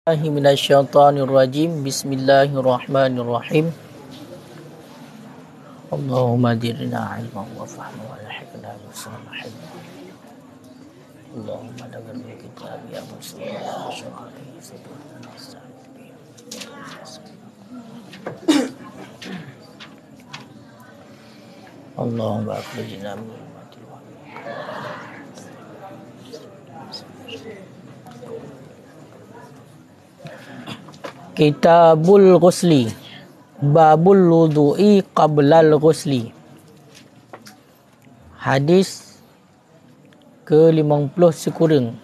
Minasyaitonirrajim. Bismillahirrahmanirrahim. Allahumma dirna ilman wa fahman wa alhiqna bisalahin. Allahumma dagar bi kitab ya muslim wa syar'i sabana nasta'in. Allahumma akhrijna min Kitabul Ghusli, Babul Wudu'i Qablal Ghusli. Hadis ke-50 sekurang.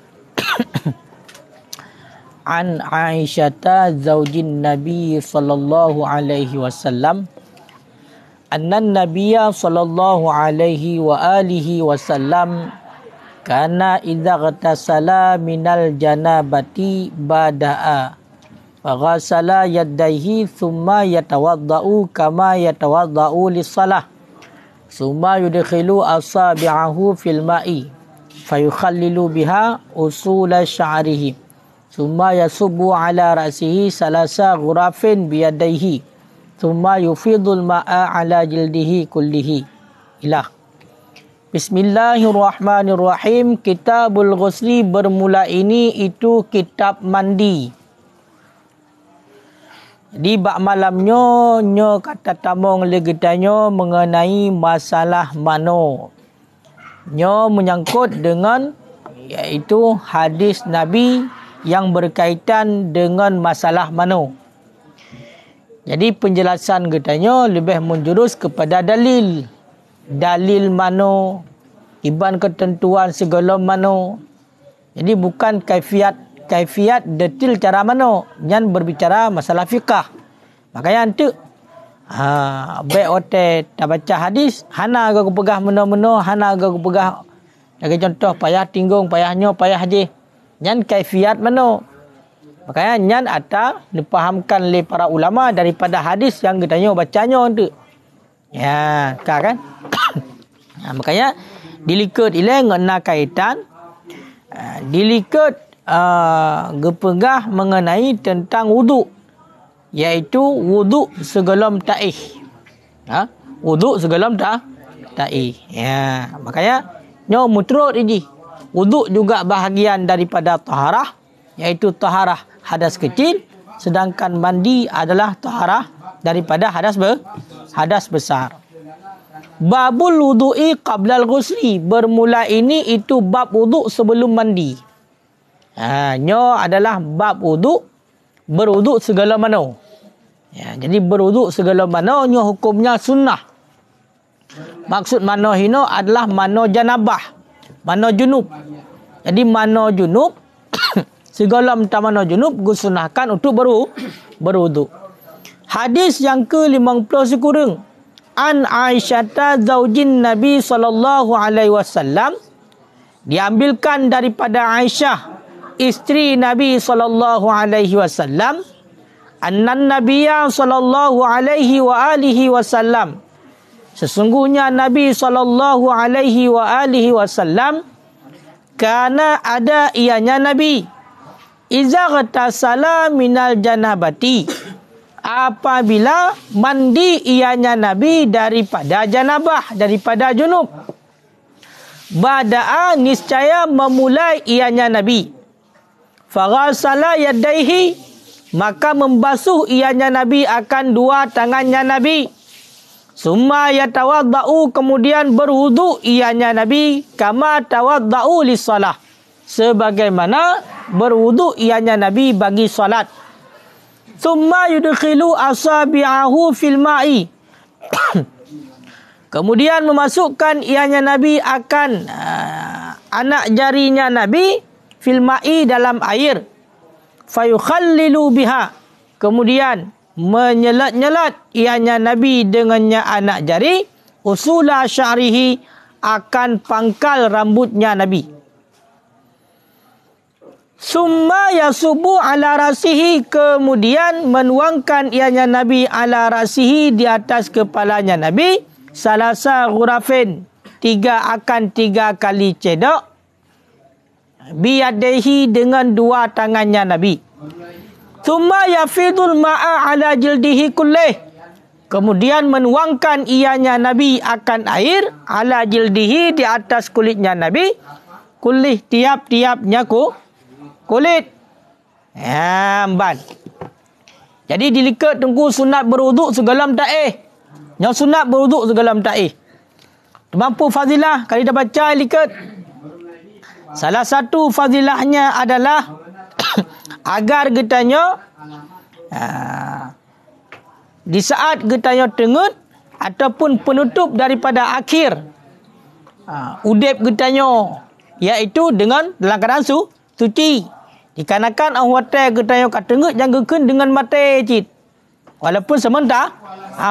An Aisyata zaujin Nabi sallallahu alaihi wasallam anna Nabiyya sallallahu alaihi wa alihi wasallam kana idza ghatasala minal janabati bada'a faghasala yaddaihi thumma yatawaddau kama yatawaddau lis-salah thumma yudkhilu asabi'ahu fil ma'i fayukhallilu biha usula sya'rihi thumma yasubbu ala ra'sihi salasa ghurafin biyadaihi thumma yufidul ma'a ala jildihi kullihi ilah. Bismillahirrahmanirrahim. Kitabul Ghusli, bermula ini itu kitab mandi. Di bab malamnya nyo kata tamong legetanyo mengenai masalah mano. Nyo menyangkut dengan iaitu hadis Nabi yang berkaitan dengan masalah mano. Jadi penjelasan getanyo lebih menjurus kepada dalil. Dalil mano, iban ketentuan segala mano. Jadi bukan kaifiat detil cara mano, nyan berbicara masalah fiqah. Makanya antu baik ote tak baca hadis, hana aku pegah meno-meno, hana aku pegah. Bagi contoh payah tinggung, payahnya payah haji. Nyan kaifiat mano. Makanya nyan ata dipahamkan oleh para ulama daripada hadis yang kita bacanya antu. Ya, kan? Makanya dilikat ile ngena kaitan dilikat gepegah mengenai tentang wudu, iaitu wudu sebelum taih. Wudu sebelum taih. Ya, makanya nyo mutrut ini. Wudu juga bahagian daripada taharah, iaitu taharah hadas kecil, sedangkan mandi adalah taharah daripada hadas besar. Babul wudu'i qablal ghusli, bermula ini itu bab wudu sebelum mandi. Nyo adalah bab wudu, berwudu segala mano. Ya, jadi berwudu segala mano nyo hukumnya sunnah. Maksud mano hino adalah mano janabah, mano junub. Jadi mano junub segala mano junub gusunahkan untuk berwudu. Hadis yang ke-50 sekurang. An Aisyata zaujin Nabi sallallahu alaihi wasallam, diambilkan daripada Aisyah isteri Nabi sallallahu alaihi wasallam, annan Nabiyya sallallahu alaihi wa alihi wasallam, sesungguhnya Nabi sallallahu alaihi wa alihi wasallam, kana ada ianya Nabi iza ghatasala minal janabati, apabila mandi ianya Nabi daripada janabah, daripada junub. Bada'a, niscaya memulai ianya Nabi. Faghasala yaddaihi, maka membasuh ianya Nabi akan dua tangannya Nabi. Summa yatawaddau, kemudian berwudu ianya Nabi, kama tawaddau lis-salah, sebagaimana berwudu ianya Nabi bagi salat. Thumma yudkhilu asabi'ahu fil ma'i, kemudian memasukkan ianya Nabi akan anak jarinya Nabi fil ma'i, dalam air. Fayukhallilu biha, kemudian menyelat-nyelat ianya Nabi dengannya anak jari usula sya'rihi, akan pangkal rambutnya Nabi. Summa yasubu ala rasihi, kemudian menuangkan ianya Nabi ala rasihi, di atas kepalanya Nabi, salasa ghurafin, 3 kali cedok, biyadaihi, dengan dua tangannya Nabi. Thumma yafidul ma'a ala jildihi kullih. Kemudian menuangkan ianya Nabi akan air ala jildihi di atas kulitnya Nabi. Kullih tiap-tiapnya kulit. Ban. Jadi dilikat tunggu sunat berwuduk segalam taih. Yang sunat berwuduk segalam taih. Mampu fadilah kali dah baca likat. Salah satu fadilahnya adalah agar getanya di saat getanya tengut ataupun penutup daripada akhir udip getanya, iaitu dengan dalam keadaan suci. Dikarenakan hotel getanya kat tengut jangan gekeun dengan mati cit. Walaupun sementara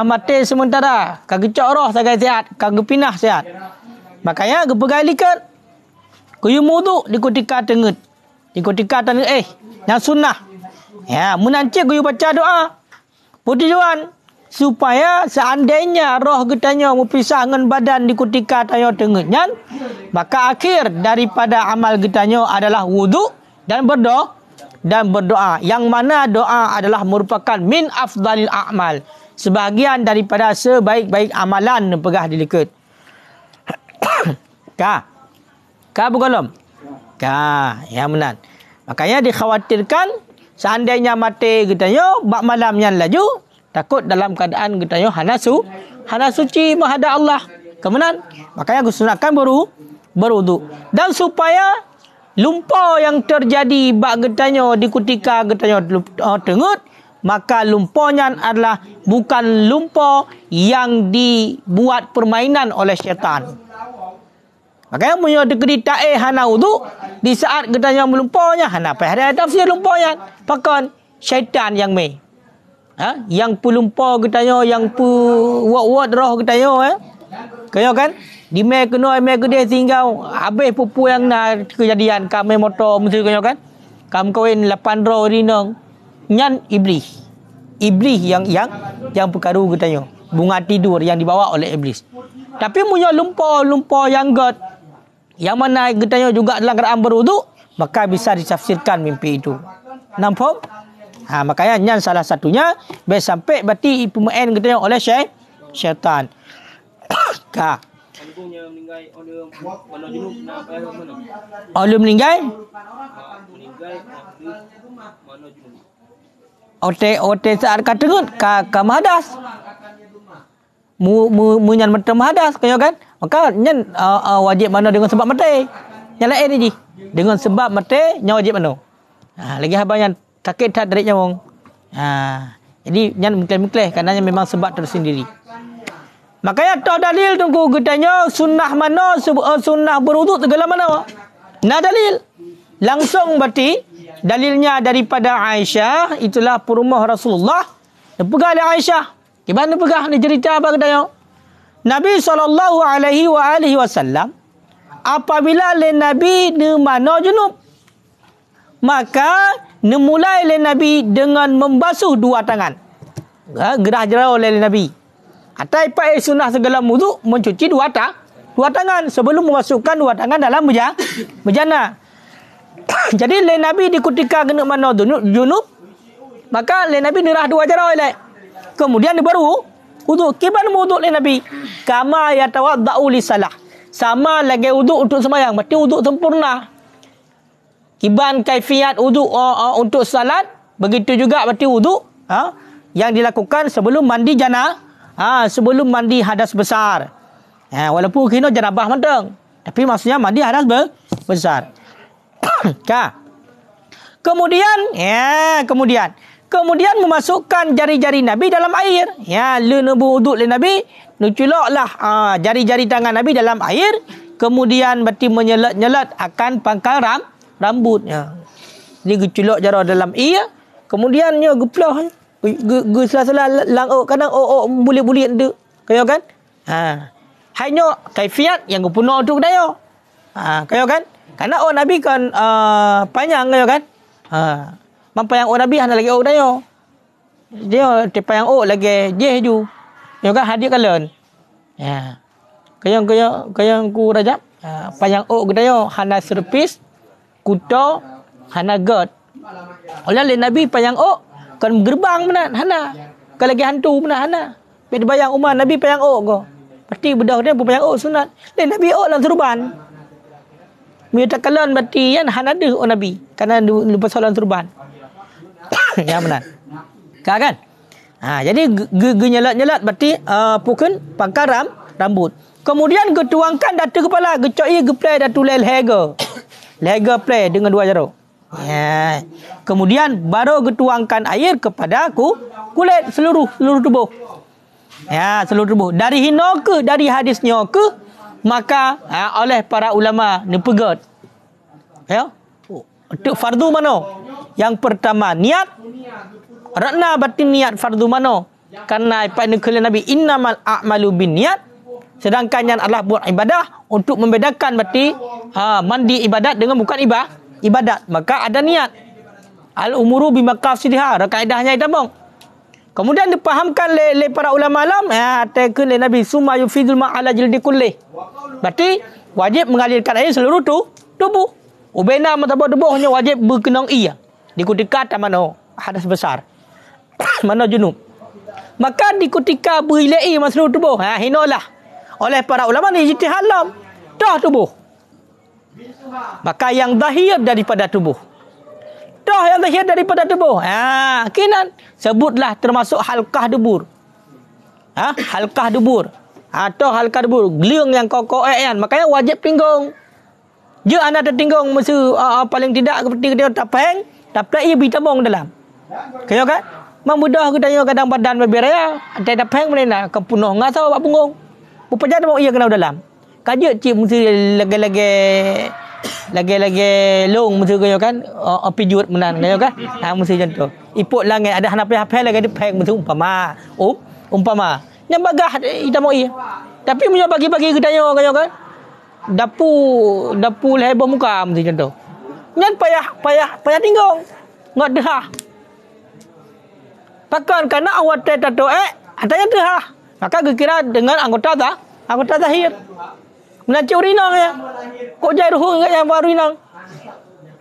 mati sementara kagecok roh sagai sihat, kagepinah sihat. Makanya gepegai likat kuyu wudu di ketika tengut. Di ketika tengut yang sunnah. Ya, menancik kuyu baca doa. Putih Juan supaya seandainya roh getanya berpisah dengan badan di ketika tanya tengutnya, maka akhir daripada amal getanya adalah wudu dan berdoa. Yang mana doa adalah merupakan min afdalil a'mal, sebahagian daripada sebaik-baik amalan yang pegah dilikat. Ka bukalom. Yang benar. Makanya dikhawatirkan seandainya mati getanya bak malamnya laju, takut dalam keadaan getanya hana suci menghadap Allah. Kemudian makanya aku sunatkan berwudu. Dan supaya lumpur yang terjadi bak getanya di ketika getanya tengut, maka lumpurnya adalah bukan lumpur yang dibuat permainan oleh syaitan. Makanya punya degeri ta'i hana wudu di saat getanya melumpurnya hana pahada tafsir lumpurnya pakon syaitan yang yang pelumpur getanya yang wad roh getanya kaya kan di kena gede tinggal habis pupu yang nak kejadian kami motor mesti kaya kan kam kawin 8 roh rinang nyan iblis yang perkaru getanya bunga tidur yang dibawa oleh iblis. Tapi punya lumpur yang god yang mana getanya juga dalam keadaan berwuduk, maka bisa ditafsirkan mimpi itu. Nampak? Makanya yang salah satunya biar sampai berarti pemain getanya oleh syaitan. Oleh meninggal? Ote saat katengut ka mahadas. Munyan mata mahadas kaya kan? Maka nyan wajib mana dengan sebab mati. Yang lain ni dengan sebab mati nya wajib mana. Lagi habang sakit tak derik nyawang. Jadi nyan mengklaim-mengklaim kerana memang sebab tersendiri. Makanya tak dalil tunggu getanya sunnah mana sunnah berwuduk segala mana. Nah dalil langsung berarti dalilnya daripada Aisyah, itulah perumah Rasulullah. Pegang oleh Aisyah. Gimana pegang ni cerita apa getanya? Nabi SAW apabila le Nabi ni mana junub, maka mulai le Nabi dengan membasuh dua tangan. Gerah jerau oleh Nabi. Atai pai sunnah segala wudu mencuci dua tangan sebelum memasukkan dua tangan dalam bejana. Jadi le Nabi di ketika kena mana junub, maka le Nabi nirah dua jerau oleh. Kemudian baru wudu. Kiban wudu le Nabi kama yatawaddau li salah. Sama lagi wudu untuk sembahyang, berarti wudu sempurna. Kiban kaifiat wudu untuk salat, begitu juga berarti wudu yang dilakukan sebelum mandi sebelum mandi hadas besar. Walaupun kena janabah mentang, tapi maksudnya mandi hadas besar. Kemudian memasukkan jari-jari Nabi dalam air. Le wudu le Nabi, nuculoklah jari-jari tangan Nabi dalam air, kemudian berarti menyelat-nyelat akan pangkal rambutnya. Dia geculok jara dalam air, kemudian nya geplah sela-sela lang kadang boleh tu. Kaya kan? Hanya kaifiat yang guna untuk daya. Kaya kan? Karena Nabi kan panjang kaya kan? Mampayang Nabi hanya lagi daya. Dia tepayang lagi jeh ju. Ya kan hadir kalian. Kayang ku Rajab. Payang gedaya hana serpis kuto hana god. Oleh Nabi payang Kan gerbang benar hana. Kalau lagi hantu benar hana. Bila bayang Umar Nabi payang ko. Pasti bedah dia payang sunat. Lain Nabi dalam turban. Minta kalon berarti kan hana ada Nabi. Karena lupa soalan turban. Ya benar. Kan? Jadi genyelat-nyelat berarti pukul pangkar rambut. Kemudian getuangkan data kepala, gecoi geplay datu leher. Leher play dengan 2 jarum. Ya. Kemudian baru getuangkan air kepada kulit seluruh tubuh. Ya, seluruh tubuh. Dari hino ke dari hadisnya ke maka oleh para ulama nepegat. Ya. Untuk fardu mana? Yang pertama niat. Rakna batin niat fardu mana? Karena pada kalian Nabi innamal a'malu binniyat. Sedangkan yang Allah buat ibadah untuk membedakan berarti mandi ibadat dengan bukan ibadat. Maka ada niat. Al-umuru bimaqasidiha. Kaedahnya itu bang. Kemudian dipahamkan oleh para ulama alam. Tekan oleh Nabi summa yufidul ma'ala jildi kullih. Berarti wajib mengalirkan air seluruh tubuh. Ubena matabah tubuh hanya wajib berkenang iya. Di ketika mana hadas besar. Mana junub. Maka di ketika berilai seluruh tubuh. Hinolah. Oleh para ulama ni ijtihad lam dah tubuh. Maka yang zahir daripada tubuh. Dah yang zahir daripada tubuh. Kinan sebutlah termasuk halqah dubur. Halqah dubur. Atau halqah dubur, geliung yang kokoh kan. Makanya wajib tinggung. Je anda tertinggung masa paling tidak seperti dia tapeng, tapi ia bitabong dalam. Kaya kan? Memudah kita kadang badan berbiraya, ada tapeng mana kepunuh ngasau bak punggung. Upaya mau ia kena dalam. Kaje cip mesti lagi long mesti kaya kan. Pijut menan kaya kan. Mesti macam tu. Iput langit ada hanapi lagi dipeng mesti umpama. Yang bagah kita mau ia. Tapi punya bagi-bagi kita kaya kan. Dapu lebar muka mesti macam tu. Nyan payah tinggung. Ngat dehah. Pakan karena awak tato adanya dehah. Maka kira dengan anggota zahir. Menancik urinang ya. Kok jai ruhung yang baru urinang.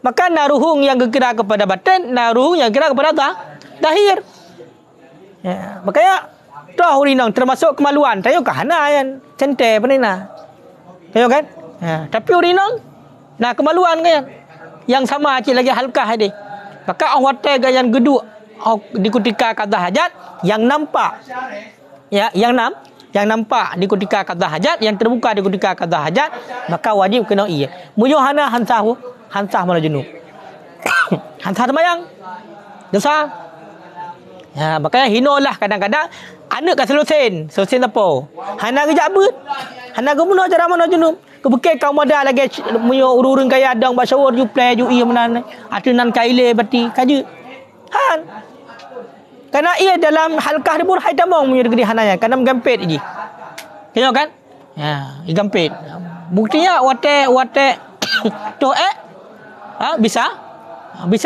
Maka naruhung yang kira kepada batin, naruhung yang kira kepada zahir. Ya, makanya dah urinang termasuk kemaluan. Tayo kahana yang cente penina. Tayo kan? Ya, tapi urinang kemaluan kan. Yang sama cik lagi halkah dia. Maka awak yang geduk di ketika kata hajat yang nampak. Ya, yang nampak di ketika kata hajat, yang terbuka di ketika kata hajat, maka wajib kena iya. Mujohana hansah mana junub. Hansah semayang. Dosa. Ya, makanya hinolah kadang-kadang anak kat selusin apa? Hana kejak bet. Hana kemuno cara mana junub. Kebekal kau modal lagi muyo urun kaya adang basawar ju play ju iya menan. Atunan kaile berarti kaje. Han. Karena ia dalam halkah dubur hai tamong punya degree hananya karena menggampit je. Tengok kan? Ya, igampit. Buktinya wate tu bisa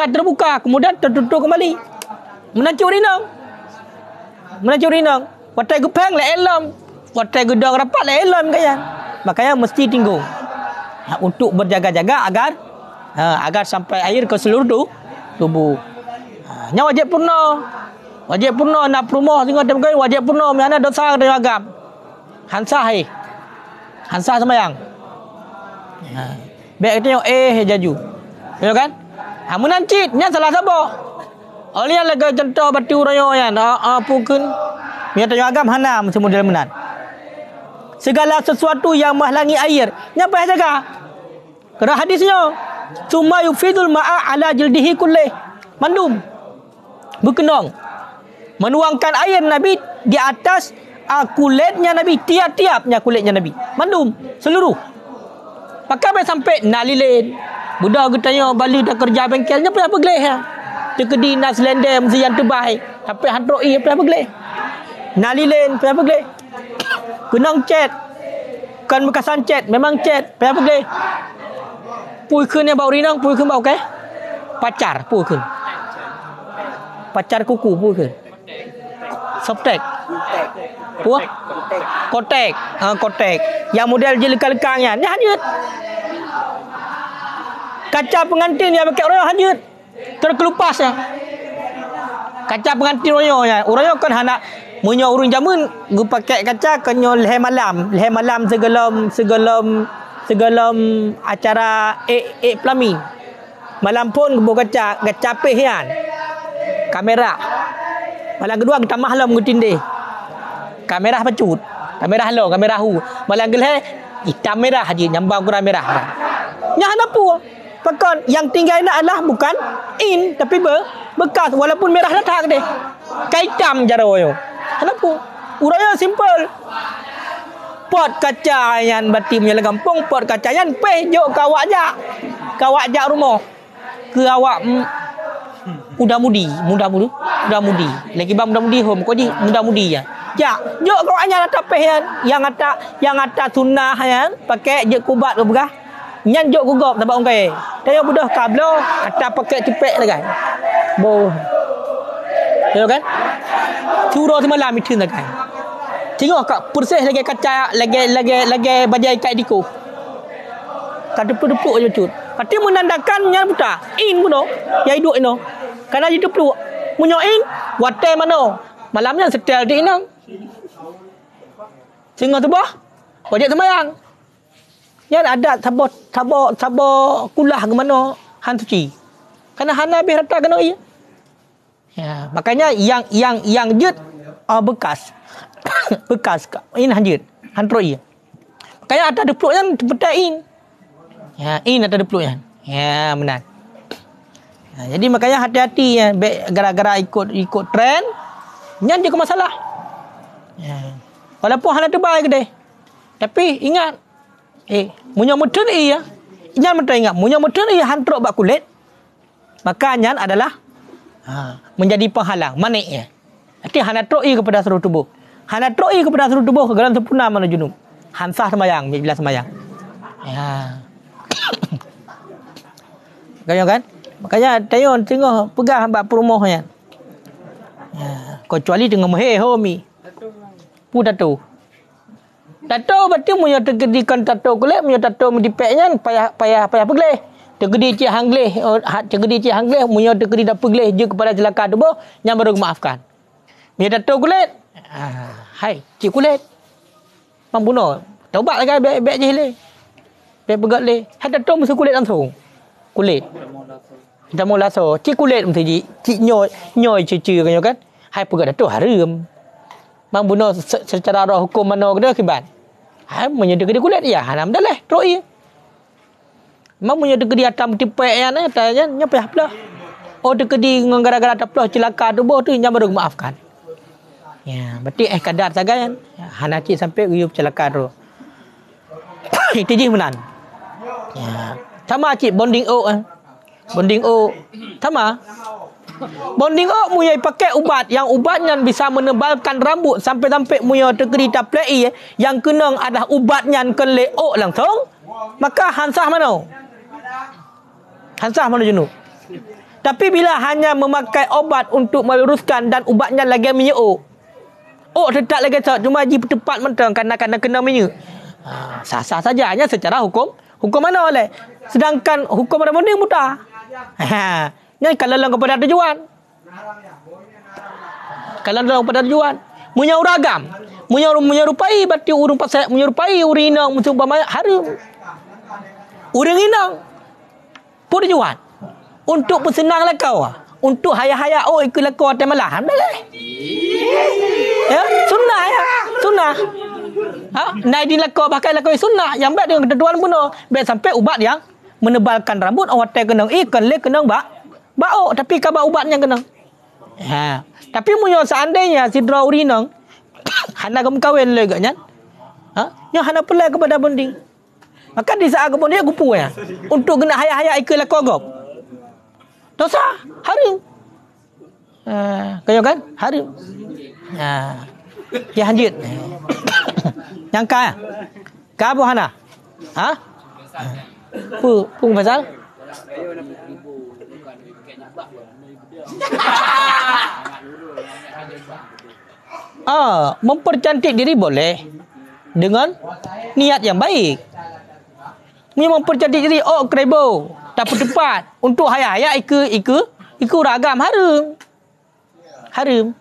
terbuka kemudian tertutup kembali. Menancur rinang. Wate gepeng le elam. Wate gedang rapat le elam kaya. Makanya mesti tinggung. Untuk berjaga-jaga agar sampai air ke seluruh tubuh. Nya wajib purna nak rumah tengok tempat wajib purna mana dosa dari agam. Hansah semayang. Baik tengok jaju. Tengok kan? Menancit nya salah siapa? Oleh lega contoh batu raya yan. Pukun dia tengok agam hana macam model menan. Segala sesuatu yang menghalangi air, nya payah jaga. Kerana hadisnya summa yufidul ma'a ala jildihi kullih. Mandum. Berkenong. Menuangkan air Nabi di atas kulitnya Nabi, tiap-tiapnya kulitnya Nabi. Mandum seluruh. Pakai sampai nalilin. Budak katanya balik dah kerja bengkelnya apa geleh ya. Tekedi nas lendem mesti yang terbaik. Tapi handroi apa geleh. Nalilin apa geleh. Kenang chat. Kan bekasan chat, memang chat apa geleh. Pui keun yang bau rinang, pui keun bau ke? Pacar pui keun. Pacar kuku pui keun. Softtek. Puah? Kotek. Kotek. Yang model je lekang-lekangnya. Ni hanyut. Kaca pengantin yang pakai orang hanyut. Terkelupas ya. Kaca pengantin uroyonya. Uroyo kan anak munyo urun jamun gu pakai kaca kenyo leher malam. Leher malam segelom acara pelami. Malam pun gu kaca gacapeh yan. Kamera. Malam kedua kita mahlam gu tindih. Kamera pecut. Kamera halo, kamera hu. Malam geleh hitam merah haji nyambang kurang merah. Nya hanapu. Pakon yang tinggal nak adalah bukan in tapi bekas walaupun merah datang deh. Kaitam jaro yo. Hanapu. Uraya simple. Pot kaca yang batim yang kampung, pot kaca yang peh jok kawak jak. Kawak jak rumah. Ke awak muda-mudi. Lagi bang muda-mudi home kau di muda-mudi ya. Ya, jok kawaknya atas peh yang atas sunnah ya, pakai je kubat ke begah. Nyan jok gugop tak orang kaya. Dia budak kablo atas pakai cepek lagi. Bo. Tahu kan? Curah semalam itu lagi. Tengok kak persih lagi kaca lagi bajai kat diko. Tak depuk-depuk je cut. Pati menandakan nyan buta. In buno. Ya hidup ino. Karena itu peluk. Munyo in wate mano. Malamnya setel di inang. Singa tebah. Wajak semayang. Yang ada tabo kulah ke mana han suci. Karena hana habis rata kena ia. Ya, makanya yang jut bekas. Bekas in hanjut. Hantro ia. Makanya ada depluk yang petain. Ya, in ada depluk yang. Ya, benar. Ya, jadi makanya hati-hati ya gara-gara ikut trend nyan je ke masalah. Ya. Walaupun hana terbaik deh. Tapi ingat munyo mutun iya. Nyan mata ingat, munyo mutun iya hantrok bak kulit. Maka nyan adalah menjadi penghalang maniknya. Nanti hana troi kepada seluruh tubuh. Hana troi kepada seluruh tubuh kegalan sempurna mana junub. Hansah semayang, bila semayang. Ya. Kaya kan? Makanya tayon tengok pegah bak rumahnya. Ya, kecuali dengan mehe homi. Pu tato. Tato berarti munyo tergedikan tato kulit, munyo tato medipeknya payah pegleh. Tergedi cik hangleh, tergedi cik hangleh, munyo tergedi dak pegleh je kepada celaka tubuh, yang baru maafkan. Munyo tato kulit. Hai, cik kulit. Mampuno. Taubat lagi baik-baik je le. Baik pegat le. Hai tato mesti kulit langsung. Kulit. Kita mau laso, cik kulit mesti cik nyoy cucu kan. Hai pegat tato haram. Mang bunuh secara roh hukum mana kena kibat. Hai menyedek di kulit ya, haram dah leh, roi. Mang menyedek di atam tipek ya nah, tanya nyapa pula. Oh dek di gara-gara taplah celaka tu boh tu yang baru maafkan. Ya, berarti kadar sagan. Ya, hana cik sampai uyup celaka tu. Itu je menan. Ya. Sama cik bonding Bonding sama. Bonding muyai pakai ubat yang ubatnya bisa menebalkan rambut sampai muyai terkeri taplei yang kena adalah ubatnya kele langsung, maka hansah mana? Hansah mana junub? Tapi bila hanya memakai obat untuk meluruskan dan ubatnya lagi menyuk. Tetap lagi cuma ji tepat mentang karena kena menyuk. Sah-sah saja hanya secara hukum mana oleh. Sedangkan hukum ada bonding mudah. Ni kalau lang kepada tujuan. Kalau lang kepada tujuan. Munya uragam. Menyerupai berarti urung pasal menyerupai urinang umpamanya harum. Urang inang. Pun tujuan. Untuk bersenanglah kau. Untuk haya-haya ikut kau atas malahan boleh. Ya, sunnah ya. Sunnah. Naik di lakau bahkan lakau sunnah yang baik dengan ketentuan bunuh. Baik sampai ubat yang menebalkan rambut awak kenang ikan le kenang bau tapi kabar ubatnya kenang. Tapi munyo seandainya sidra urinang hana kawin le gaknya. Nya hana pelai kepada bonding. Maka di saat kemudian gupu ya untuk kena haya-haya ikut lakau gop. Dosa harim. Kaya kan? Harim. Ya lanjut. Yang ka apa hana? Pung pasal? Mempercantik diri boleh dengan niat yang baik. Mempercantik diri krebo, tak tepat untuk haya-haya iku ragam harum. haram.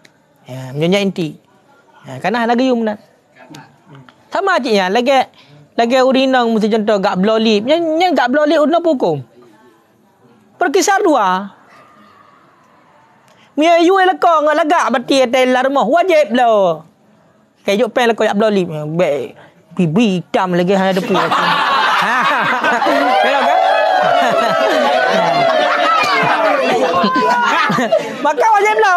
Menyonya inti. Karena lagi yumna. Sama ciknya lagi urinang mesti contoh gak blolip. Nya gak blolip urna hukum. Perkisar dua. Mia yu elako ngak lagak bati atai rumah wajib lo. Kayak pen lako yak blolip. Baik. Bibi hitam lagi hanya depan. Kalau kan? Maka wajib lo.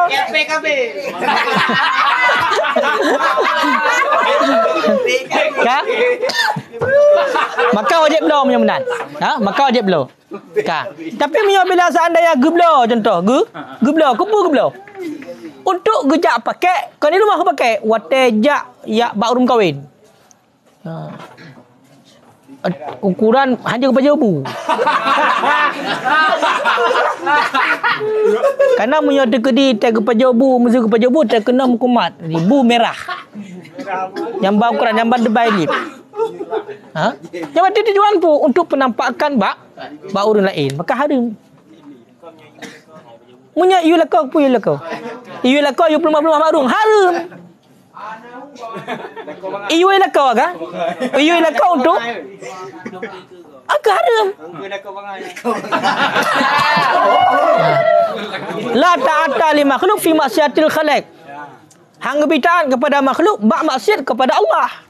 Kan? Maka wajib lo punya benar. Maka wajib lo. Kan? Tapi bila seandainya geblo contoh, geblo, kupu geblo. Untuk gejak pakai, kau ni rumah aku pakai watejak ya barum kahwin. Ukuran hanya kepada bu. Karena punya dekedi tag kepada bu, mesti kepada bu terkena hukumat. Bu merah. Nyambang ukuran nyambang debai lip. Yang ada tujuan pun untuk penampakan bak urun lain. Maka haram. Munya iu lakau pu iu lakau. Iu lakau iu pelumah-pelumah barung haram. Iu lakau aga? Iu lakau untuk agak haram. La ta'ata li makhluk fi maksiatil khaliq. Hang kebitaan kepada makhluk bak maksiat kepada Allah.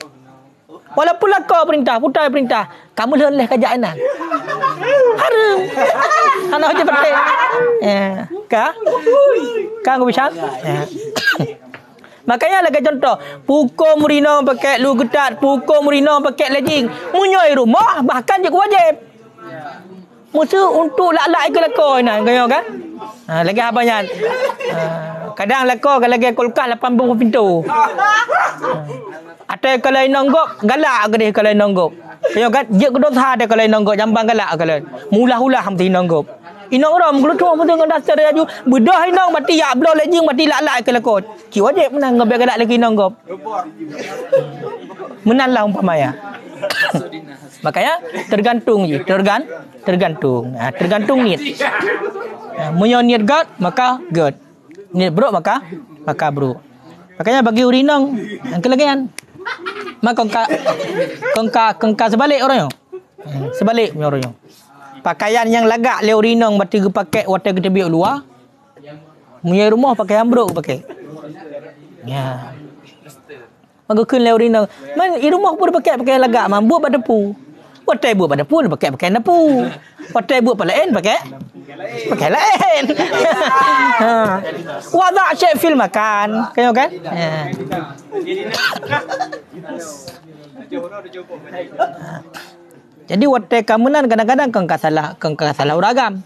Walaupun lakau perintah, putai perintah, kamu leleh kejainan. Haram. Anak je betul. Kan aku bisa? Makanya lagi contoh, pukul murino pakai lu getat, pukul murino pakai legging, munyoi rumah bahkan juga wajib. Musuh untuk lak-lak ke lakau ni, kan? Lagi abangnya. Kadang lakau kalau lagi kulkas 80 pintu. Atau kalau nonggok galak ke dia kalau nonggok. Tengok kan je ke dosa ada kalau nonggok jambang galak kalau. Mulah-ulah mesti nonggok. Inang orang gelutung betul dengan dasar dia aju. Bedah inang mati yak blow lejing mati lak-lak ke lakon. Ki wajib menang ngabek galak lagi nonggok. Menanlah umpamanya. Makanya tergantung je, tergantung. Tergantung niat. Munyo niat God maka God. Niat bro maka bro. Makanya bagi urinang yang kelegian. Maka kengka sebalik orang yo. Sebalik punya orang yo. Pakaian yang lagak le urinang mati ge pakai watai kita biok luar. Punya rumah pakai ambruk pakai. Ya. Maka kun le urinang. Man i rumah pun pakai lagak man buat pada pu. Watai buat pada pu pakai napu. Watai buat pada lain pakai lain. Wada' syai' fil makan. Kayo kan? Jadi watai kamunan kadang-kadang kengka salah uragam.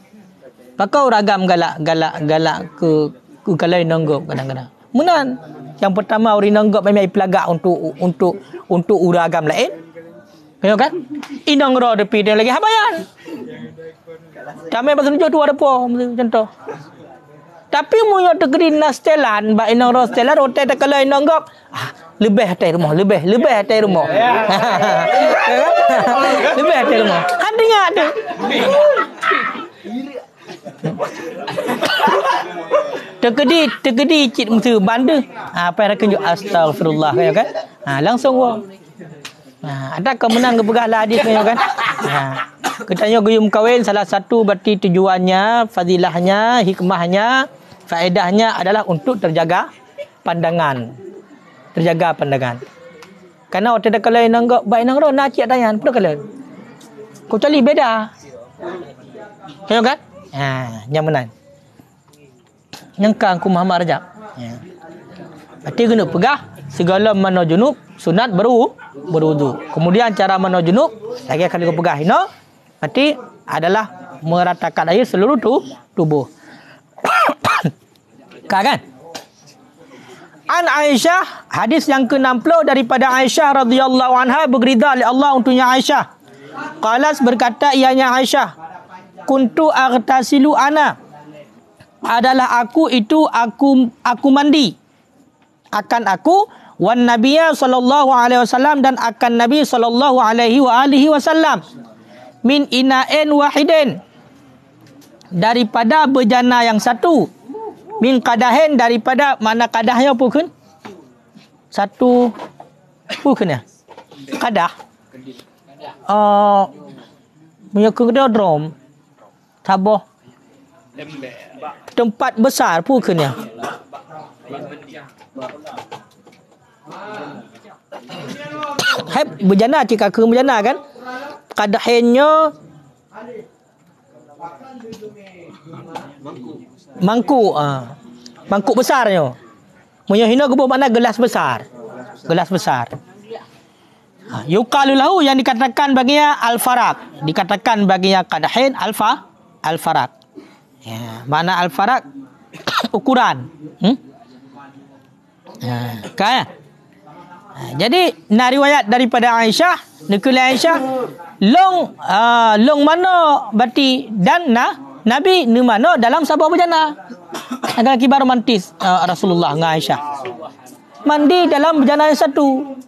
Pakai uragam galak ke kalai nonggop kadang-kadang. Munan yang pertama uri nonggop memang pelagak untuk uragam lain. Kayo kan? Inang ro depi dia lagi habayan. Kami pasal tunjuk tu ada apa contoh. Tapi munyo tegeri nastelan ba inang ro stelan hotel tak kalau inang gop. Lebih hatai rumah, lebih hatai rumah. Lebih hatai rumah. Hadinya ada. Tegedi cik mesti banda. Apa yang akan astagfirullah kan? Langsung wah. Ada kemenang kepegahlah hadis ni kan. Katanya guyum kahwin salah satu berarti tujuannya, fadilahnya, hikmahnya, faedahnya adalah untuk terjaga pandangan. Karena waktu dah kalau nanggok baik nanggok nak cik dayan pun kalau. Kecuali beda. Tengok kan? Nyamanan. Nyangka aku Muhammad Rajab. Berarti kena pegah segala mana junub sunat berwudu. Kemudian cara mana junub lagi akan kau pegah berarti adalah meratakan air seluruh tubuh. Kan? An Aisyah, hadis yang ke-60 daripada Aisyah radhiyallahu anha, berridha oleh Allah untuknya Aisyah. Qalas berkata ianya Aisyah, kuntu aghtasilu ana, adalah aku mandi akan aku wan nabiyya sallallahu alaihi wasallam dan akan Nabi sallallahu alaihi wasallam min ina'in wahidin, daripada bejana yang satu. Min qadahin daripada mana kadahnya pun satu pun ya. Kadah. Punya kedodrom. Tabah. Tempat besar pun ya. Hai berjana jika ke berjana kan kadahinnya mangkuk mangkuk besarnya punya hina ke mana gelas besar yuqalu lahu yang dikatakan baginya al-faraq dikatakan baginya kadahin al-faraq ya mana al-faraq ukuran kan. Jadi nak riwayat daripada Aisyah, nukul Aisyah, long mana bati dan Nabi ni mana dalam sabah berjana. Agak kibar romantis Rasulullah dengan Aisyah. Mandi dalam berjana yang satu.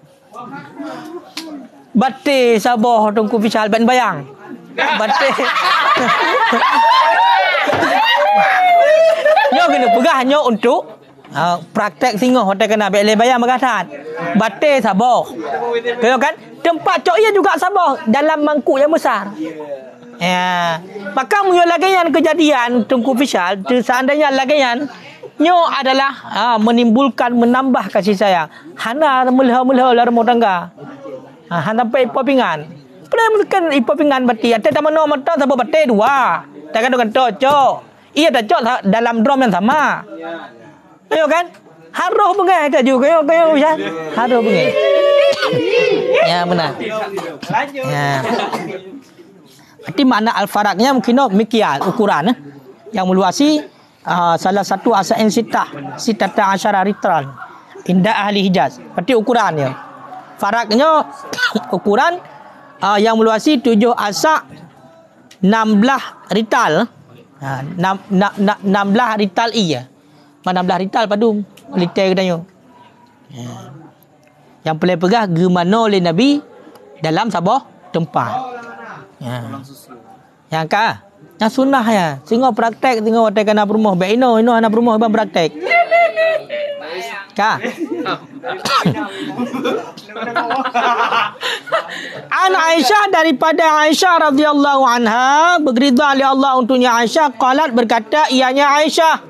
Bati sabah tungku pical ban bayang. Bati. Nyo kena pegah nyo untuk praktek singoh hotel kena beli bayar magatan. Bate sabah. Kau kan? Tempat cok ia juga sabah dalam mangkuk yang besar. Ya. Maka munyo lagaian kejadian tungku official seandainya lagaian nyo adalah menimbulkan menambah kasih sayang. Hana melha-melha lah rumah tangga. Hana sampai popingan. Pernah mungkin popingan bati. Ada taman no mata sabah bate dua. Tak kan cok. Ia dah cok dalam drum yang sama. Ayo kan? Haruh pengai tak juga kayo ya. Haruh pengai. Ya benar. Ya. Berarti makna al-faraqnya mungkin mikyal ukuran yang meluasi salah satu asain sitata asyara ritran inda ahli Hijaz. Berarti ukurannya. Faraqnya ukuran yang meluasi 7 asak 16 rital. 16 rital iya. 16 rital padum liter katanya. Yang paling pegah gemano oleh Nabi dalam sabah tempat. Yang ka? Yang sunnah ya. Singo praktek singo hotel kana rumah baik ino anak rumah bang praktek. Ka? An Aisyah daripada Aisyah radhiyallahu anha berridha oleh Allah untuknya Aisyah qalat berkata ianya Aisyah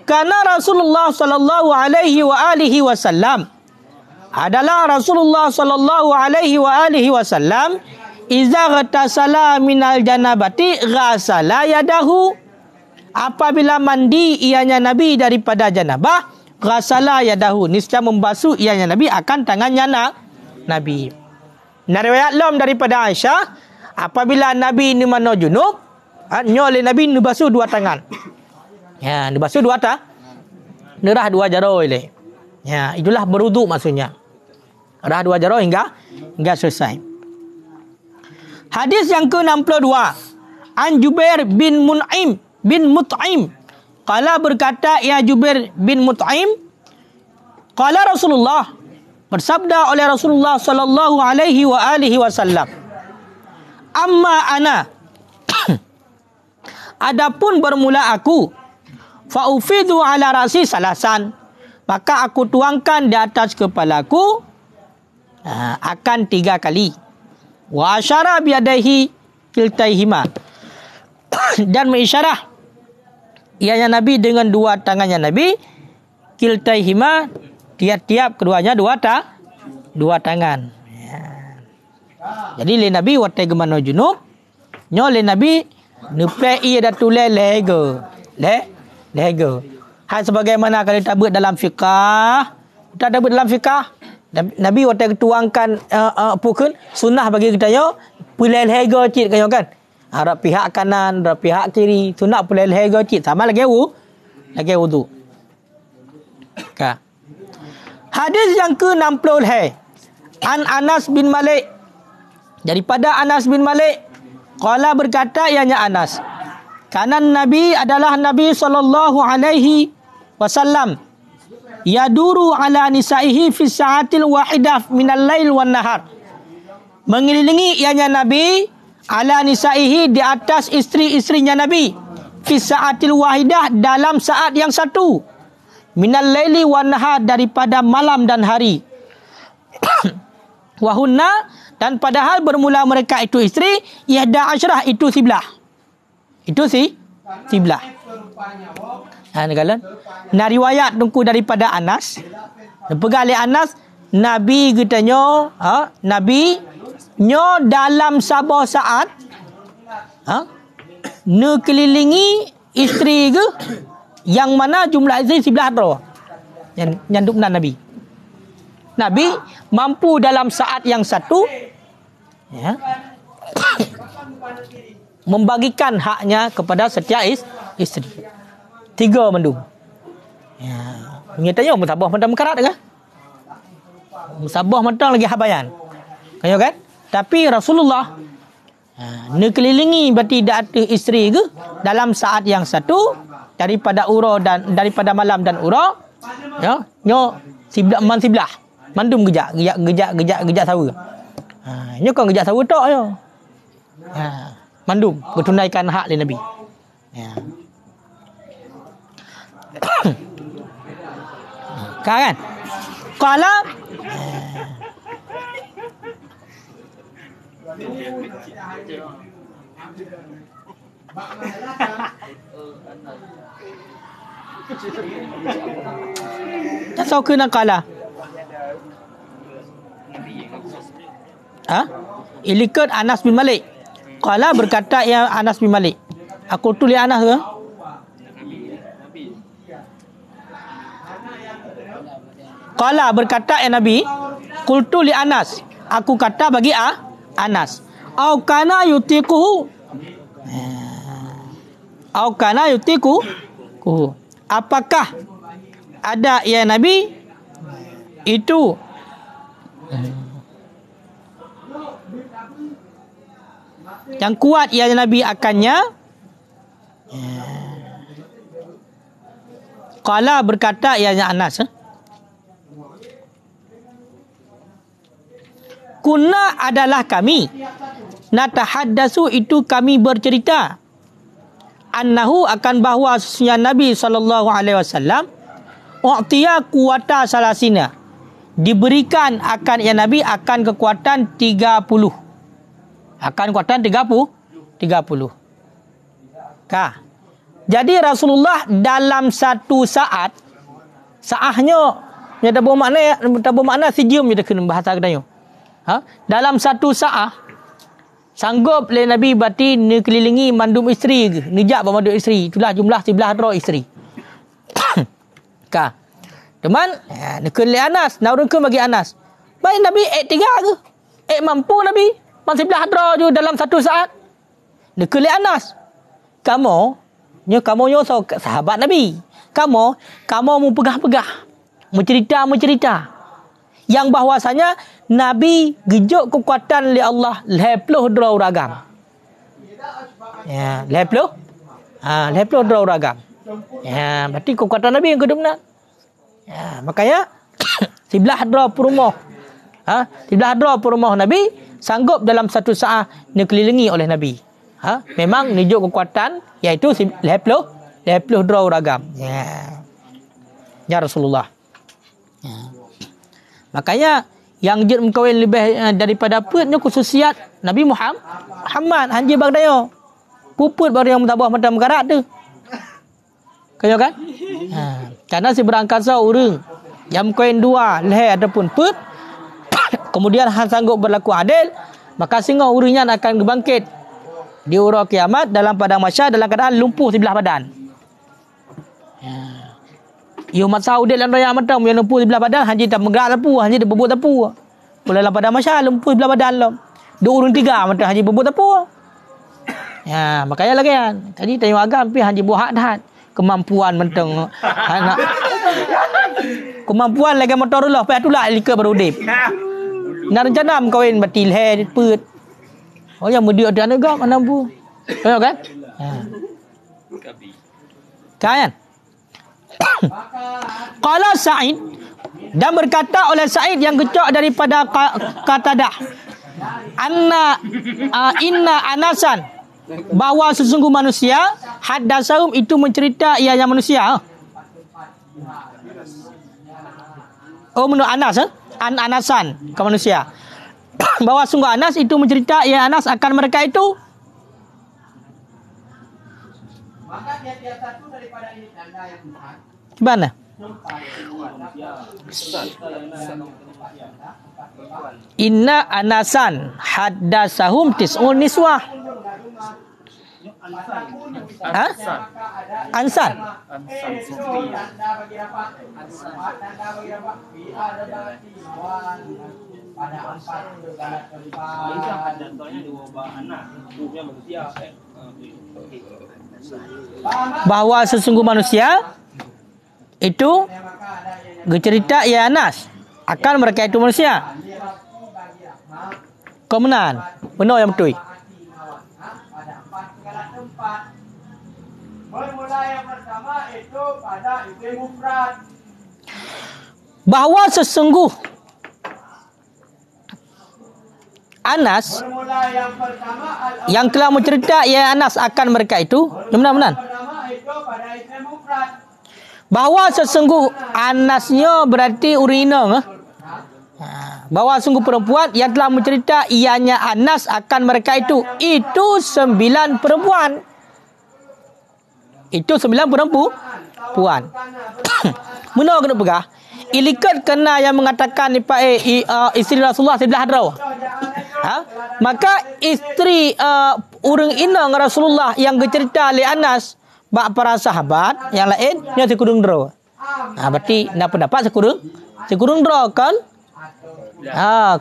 karena Rasulullah sallallahu alaihi wa alihi wasallam adalah Rasulullah sallallahu alaihi wa alihi wasallam iza ghatasala minal janabati ghasala yadahu apabila mandi ianya Nabi daripada janabah ghasala yadahu niscaya membasuh ianya Nabi akan tangannya Nabi. Riwayat lam daripada Aisyah apabila Nabi ni mano junub nyole Nabi ni basuh dua tangan. Ya, dibasuh dua nerah dua jaro ile. Ya, itulah berwuduk maksudnya. Nerah dua jaro hingga selesai. Hadis yang ke-62. An Jubair bin Mut'im. Qala berkata ya Jubair bin Mut'im, qala Rasulullah bersabda oleh Rasulullah sallallahu alaihi wa alihi wasallam. Amma ana adapun bermula aku fa'ufidu ala rasi salasan maka aku tuangkan di atas kepalaku akan 3 kali wa asyara biadaihi kiltaihima dan mengisyarah ianya Nabi dengan dua tangannya Nabi kiltaihima tiap-tiap keduanya dua tangan jadi le Nabi watai gemano junub nyo le Nabi nupe ia datule lego hal sebagaimana kalau tabut dalam fiqah Nabi waktu tuangkan pukul sunnah bagi kita yo pulai lego cit kayo kan harap pihak kanan harap pihak kiri sunnah pulai lego cit sama lagi wudu ka hadis yang ke-60 an Anas bin Malik daripada Anas bin Malik qala berkata ianya Anas kanan Nabi adalah Nabi sallallahu alaihi wasallam yaduru ala nisaihi fi sa'atil wahidah minal lail wan nahar mengelilingi ianya Nabi ala nisaihi di atas isteri-isterinya Nabi fi sa'atil wahidah, dalam saat yang satu, minal laili wan nahar, daripada malam dan hari. Wahunna, dan padahal bermula mereka itu isteri, ihda asyrah, itu siblah. Itu siblah. Nah, riwayat tungku daripada Anas. Pegang oleh Anas, Nabi katanya, Nabi nyo dalam sabah saat nekelilingi isteri ke, yang mana jumlah isteri sebelah tu yang nyandukna Nabi. Nabi mampu dalam saat yang satu, ya, membagikan haknya kepada setiap isteri. 3 mendung. Ya, nyatanya musabah mentang mekarat kan? Musabah mentang lagi habayan. Kayo kan? Tapi Rasulullah nekelilingi berarti ada isteri ke dalam saat yang satu, daripada ura dan daripada malam dan ura, ya, nyo siblah mandum gejak sawa. Nyo kan gejak sawa tok yo. Mandum bertunaikan hak li Nabi. Ya. Kan? Qala Tasau kena qala. Ilikut Anas bin Malik. Qala, berkata ya Anas bin Malik. Aku tulis Anas ke? Qala, berkata ya Nabi, qultu li Anas, aku kata bagi Anas, au kana yutiquhu, apakah ada ya Nabi itu yang kuat ya Nabi akannya. Qala, berkata ya Anas, kunna adalah kami, natahaddasu, itu kami bercerita, annahu, akan bahawa sesungguhnya Nabi SAW u'tiya kuwata salasina, diberikan akan ya Nabi akan kekuatan 30. Akan kekuatan 30. Jadi Rasulullah dalam satu saat, saahnya dia tak bermakna sejam dia kena bahasa kedanya. Dalam satu saat sanggup le Nabi berarti nekelilingi mandum isteri ke, nejak bermandum isteri, itulah jumlah 11 isteri. Teman, nekeli Anas, naurunkan bagi Anas. Baik Nabi 3 ke? Mampu Nabi man 11 je dalam satu saat. Nekeli Anas. Kamu sahabat Nabi. Kamu mau pegah-pegah, mencerita yang bahwasanya Nabi gejuk kekuatan li Allah 20 ragam. Ya, 20 ragam. Ya, berarti kekuatan Nabi yang kedua benar. Ya, makanya 11 perumah. 11 perumah Nabi sanggup dalam satu saat dikelilingi oleh Nabi. Memang nunjuk kekuatan iaitu 20 ragam. Ya Rasulullah. Ya. Makanya yang jid mengkawin lebih daripada putnya khususiat Nabi Muhammad hanji bagdayo. Puput baru yang mentabah macam karat tu. Kaya kan? Karena si berangkasa urang yang mengkawin 2 leher ataupun put, kemudian han sanggup berlaku adil, maka sehingga urangnya akan bangkit di ura kiamat dalam padang mahsyar dalam keadaan lumpuh sebelah badan. Yo masa udil dan raya matang yang lumpuh sebelah badan, hanji tak menggerak tapu, hanji dia bebut tapu. Boleh dalam padang mahsyar lumpuh sebelah badan lom. 2 urang 3 matang hanji bebut tapu. Ya, makanya lagi kan. Tadi tanya agam pi hanji buat dah. Kemampuan menteng anak. Kemampuan lagi motor lah, pai itulah lika berudip. Nak rencana kawin batil hair put. Oh yang mudia ada anak gak mana bu. Tahu kan? Kan? Qala Sa'id, dan berkata oleh Sa'id yang kecok daripada Qatadah, inna Anasan, bahawa sesungguh manusia haddatsahum itu mencerita ianya manusia. Oh, menurut Anas, Anasan ke manusia. Bahawa sungguh Anas itu mencerita ia Anas akan mereka itu. Maka tiap-tiap satu daripada ini tanda yang empat. Gimana? Inna Anasan haddatsahum tis'un niswah. Hah? Ansan. Bahawa sesungguh manusia itu bercerita ya Anas akan mereka itu manusia. Kemenan, benar yang betul. Bermula yang pertama itu pada isim mufrad. Bahawa sesungguh Anas yang telah mencerita ya Anas akan mereka itu, benar-benar. Bahawa sesungguh Anasnya berarti urina. Bahawa sungguh perempuan yang telah mencerita ianya Anas akan mereka itu 9 perempuan. Itu 9 perempuan. Benar kena pegah. Ilikat kena yang mengatakan isteri Rasulullah sebelah hadrah. Maka isteri orang inang Rasulullah yang bercerita oleh Anas bak para sahabat yang lain yang sekurang draw. Berarti nak pendapat sekurang draw kan?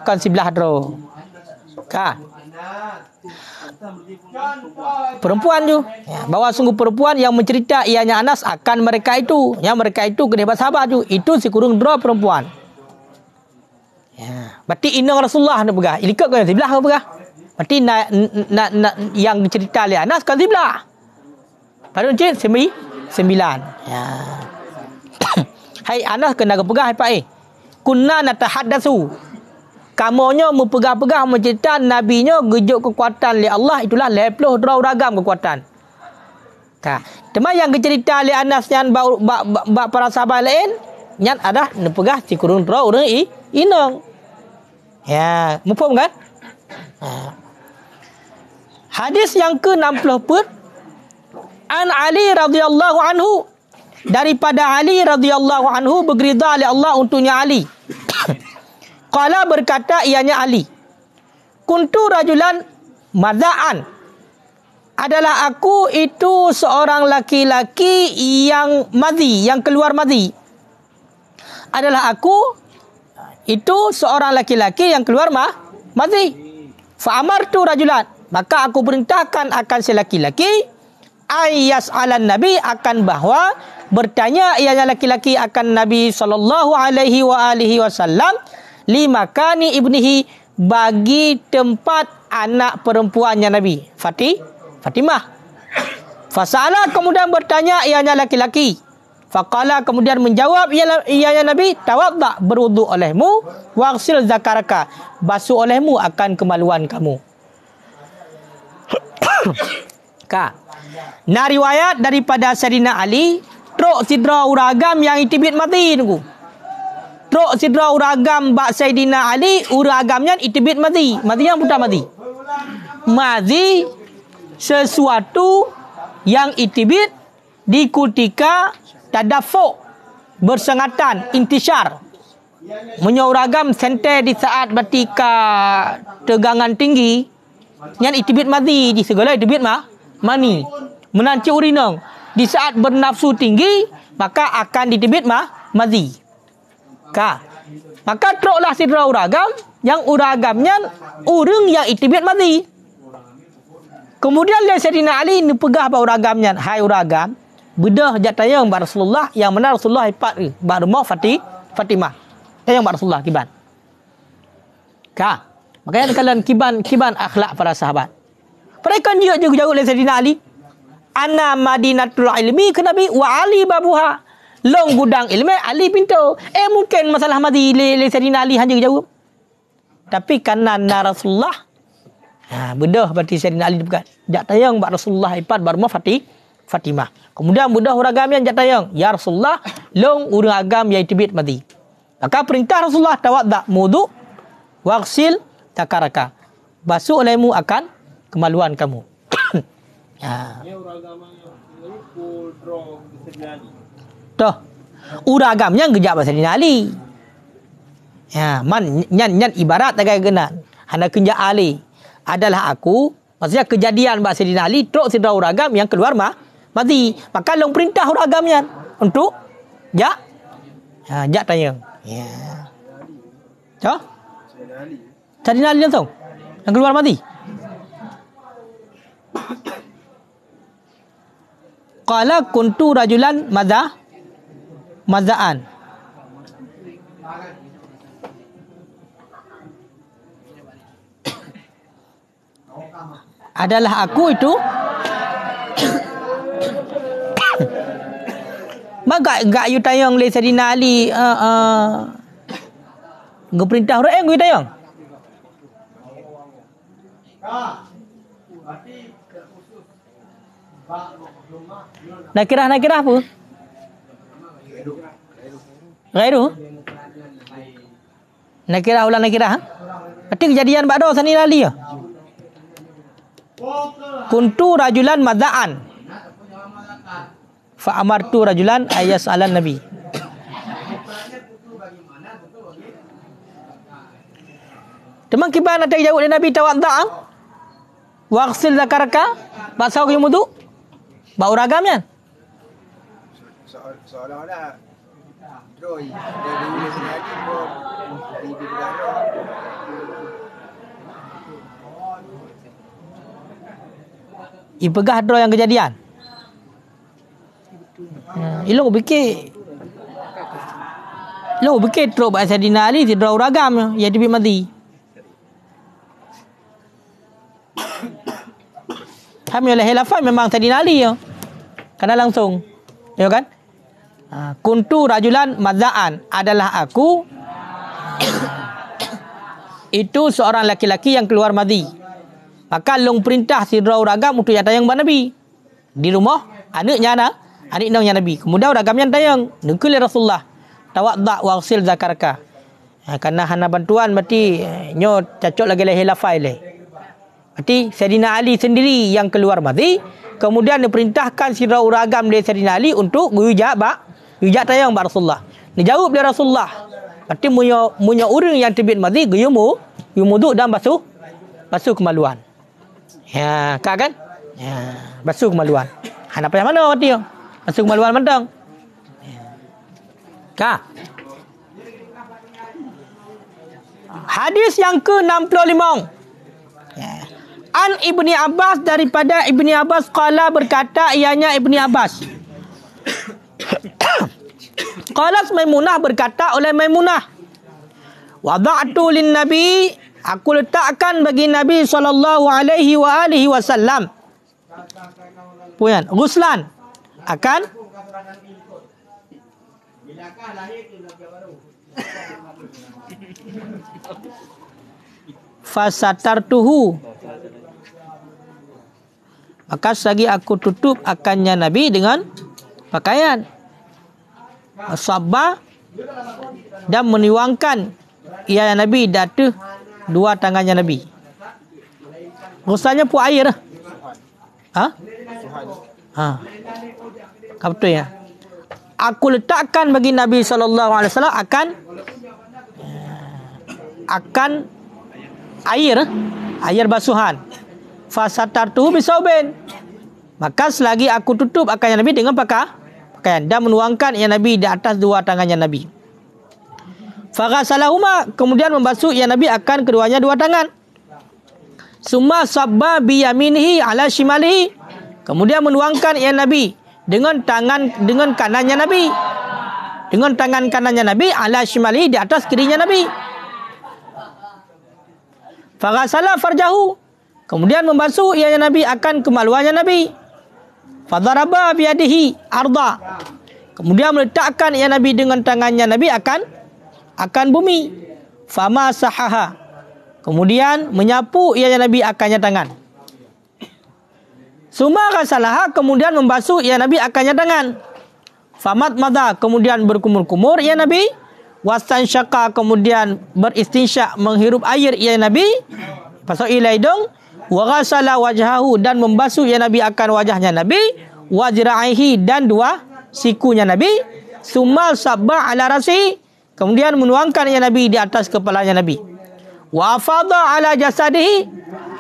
Kan sebelah draw. Kan? Perempuan tu. Bahawa sungguh perempuan yang mencerita ianya Anas akan mereka itu. Yang mereka itu kedebat sahabat tu. Itu sekurang draw perempuan. Berarti inang Rasulullah nak pegah. Ilikut kan sebelah ke pegah. Berarti yang cerita oleh Anas kan sebelah. Pada encik 9. Hai Anas kena pegah hai Pak Kunna natahaddatsu. Kamunya mempegang-pegang mencerita nabinya gejuk kekuatan oleh Allah itulah 80 ragam kekuatan. Cuma yang cerita oleh Anas yang para sahabat lain yang ada nepegah si kurung draw orang inang. Ya, mufhum kan? Hadis yang ke-60 An Ali radhiyallahu anhu, daripada Ali radhiyallahu anhu berridha oleh Allah untuknya Ali. Qala berkata ianya Ali, kuntu rajulan madza'an, adalah aku itu seorang laki-laki yang madhi, yang keluar madhi. Adalah aku itu seorang laki-laki yang keluar madhi. Fa amartu rajulan, maka aku perintahkan akan si laki-laki ayas alan nabi, akan bahwa bertanya ianya laki-laki akan Nabi sallallahu alaihi wa alihi wasallam limakani ibnihi, bagi tempat anak perempuannya Nabi Fatimah. Fasala, kemudian bertanya ianya laki-laki. Faqala, kemudian menjawab ianya Nabi, tawadda, berwudu olehmu, waghsil zakaraka, basuh olehmu akan kemaluan kamu. Nah, riwayat daripada Sayyidina Ali, truk sidra uragam yang itibit mati nunggu. Truk sidra uragam bak Sayyidina Ali, uragamnya itibit mati. Mati yang buta mati. Mati sesuatu yang itibit di ketika tadafuk, bersengatan, intisar. Menyauragam sente di saat batika tegangan tinggi, yang itibit mati di segala itibit mani. Menanci urinang. Di saat bernafsu tinggi, maka akan ditibit mati. Maka truklah sidra uragam, yang uragamnya urung yang itibit mati. Kemudian dia Sayyidina Ali ni pegah ba uragamnya, hai uragam, bedah jak tayang ba Rasulullah, yang mana Rasulullah ipat ba rumah Fatimah. Tayang ba Rasulullah kiban. Makanya kalian kiban akhlak para sahabat. Mereka dia jauh-jauh oleh Sayyidina Ali. Ana madinatul ilmi ke Nabi wa Ali babuha. Long gudang ilmu Ali pintu. Mungkin masalah mati le Sayyidina Ali hanya jauh. Tapi karena Rasulullah Bedah berarti Sayyidina Ali dekat. Jak tayang bak Rasulullah ipat barma Fatimah. Kemudian bedah uragam yang jak tayang. Ya Rasulullah, long uragam yang tibit mati. Maka perintah Rasulullah tawadda wudu waqsil takaraka. Basuh olehmu akan kemaluan kamu. Toh. Uragamnya ngejak Sayyidina Ali. Nyan ibarat tagai genan. Hana kenja Ali adalah aku, maksudnya kejadian bahasa Sayyidina Ali trok sidra uragam yang keluar mati. Maka long perintah uragamnya untuk jak tanya. Toh? Sayyidina Ali langsung yang keluar mati. Qala kuntu rajulan mazaan. Adalah aku itu gak you tayang le Sayyidina Ali perintah orang you tayang. Nakirah apa? Ghairu? Nakirah ulang nakirah. Berarti kejadian ba'da Sayyidina Ali ya? Kuntu rajulan madza'an fa amartu rajulan ayas ala nabi. Teman kiban ada jawab dari Nabi tawadda waqsil zakaraka basau ke wudu ba uragamnya seolah-olah droi dari ulis lagi di ipegah dro yang kejadian. Ilong fikir tro bahasa Sayyidina Ali ti dro uragam ya dibi mati. Kami oleh hilafah memang Sayyidina Ali ya. Karena langsung. Ya kan? Kuntu rajulan madza'an adalah aku itu seorang laki-laki yang keluar mati. Maka long perintah sidra uragam untuk yang tayang Nabi di rumah anaknya anak nangnya Nabi. Kemudian uragamnya tayang nengkul Rasulullah tawadda waqsil zakarka. Karena hana bantuan berarti nyo cocok lagi lah hilafai le. Berarti Sayyidina Ali sendiri yang keluar mati. Kemudian diperintahkan sidra uragam dari Sayyidina Ali untuk yujak tayang ba Rasulullah. Dijawab dari Rasulullah. Berarti munya orang yang terbit mati yumudu dan basuh kemaluan. Ya, kan? Ya, basuh kemaluan. Hana payah mana berarti yo? Basuh kemaluan mentang. Ka. Hadis yang ke-65. An Ibni Abbas daripada Ibni Abbas qala berkata ianya Ibni Abbas. Qalat Maimunah berkata oleh Maimunah. Wada'tu lin Nabi, aku letakkan bagi Nabi sallallahu alaihi wasallam. Puyan, ghuslan akan fasatartuhu. Maka selagi aku tutup akannya Nabi dengan pakaian. Sabah dan meniwangkan ia Nabi datu dua tangannya Nabi. Rusanya pu air. Betul ya. Aku letakkan bagi Nabi SAW akan air basuhan. Fasatartuhu bisauben. Maka selagi aku tutup akannya Nabi dengan pakaian dan menuangkan ia Nabi di atas dua tangannya Nabi. Faghasalahuma, kemudian membasuh ia Nabi akan keduanya dua tangan. Summa sabba bi yaminihi ala shimalihi, kemudian menuangkan ia Nabi dengan kanannya Nabi. Dengan tangan kanannya Nabi ala shimalihi, di atas kirinya Nabi. Faghasala farjahu, kemudian membasuh ia Nabi akan kemaluannya Nabi. Fadaraba biyadihi arda, kemudian meletakkan ia Nabi dengan tangannya Nabi akan bumi. Fama sahaha, Kemudian menyapu ianya Nabi akannya tangan. Summa ghasalaha, kemudian membasuh ia Nabi akannya tangan. Famat madha, kemudian berkumur-kumur ia Nabi. Wastansyaqa, kemudian beristinsyak menghirup air ia Nabi. Pasal ila hidung. Wa ghasala wajhahu, dan membasuh ia Nabi akan wajahnya Nabi. Wajra'ihi, dan dua sikunya Nabi. Summa sabba ala rasi, kemudian menuangkan ia Nabi di atas kepalanya Nabi. Wa afadha ala jasadihi,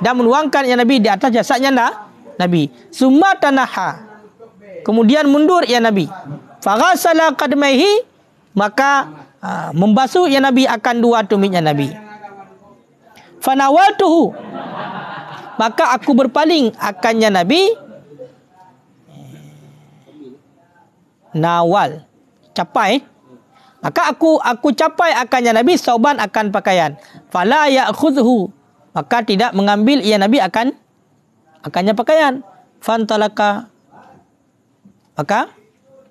dan menuangkan ia Nabi di atas jasadnya Nabi. Summa tanaha, kemudian mundur ya Nabi. Faghasala qadmaihi, maka membasuh ya Nabi akan dua tumitnya Nabi. Fanawatuhu, maka aku berpaling akannya Nabi. Nawal, capai. Maka aku capai akannya Nabi sauban, akan pakaian. Fala ya'khudhu, maka tidak mengambil ia Nabi akannya pakaian. Fantalaka, maka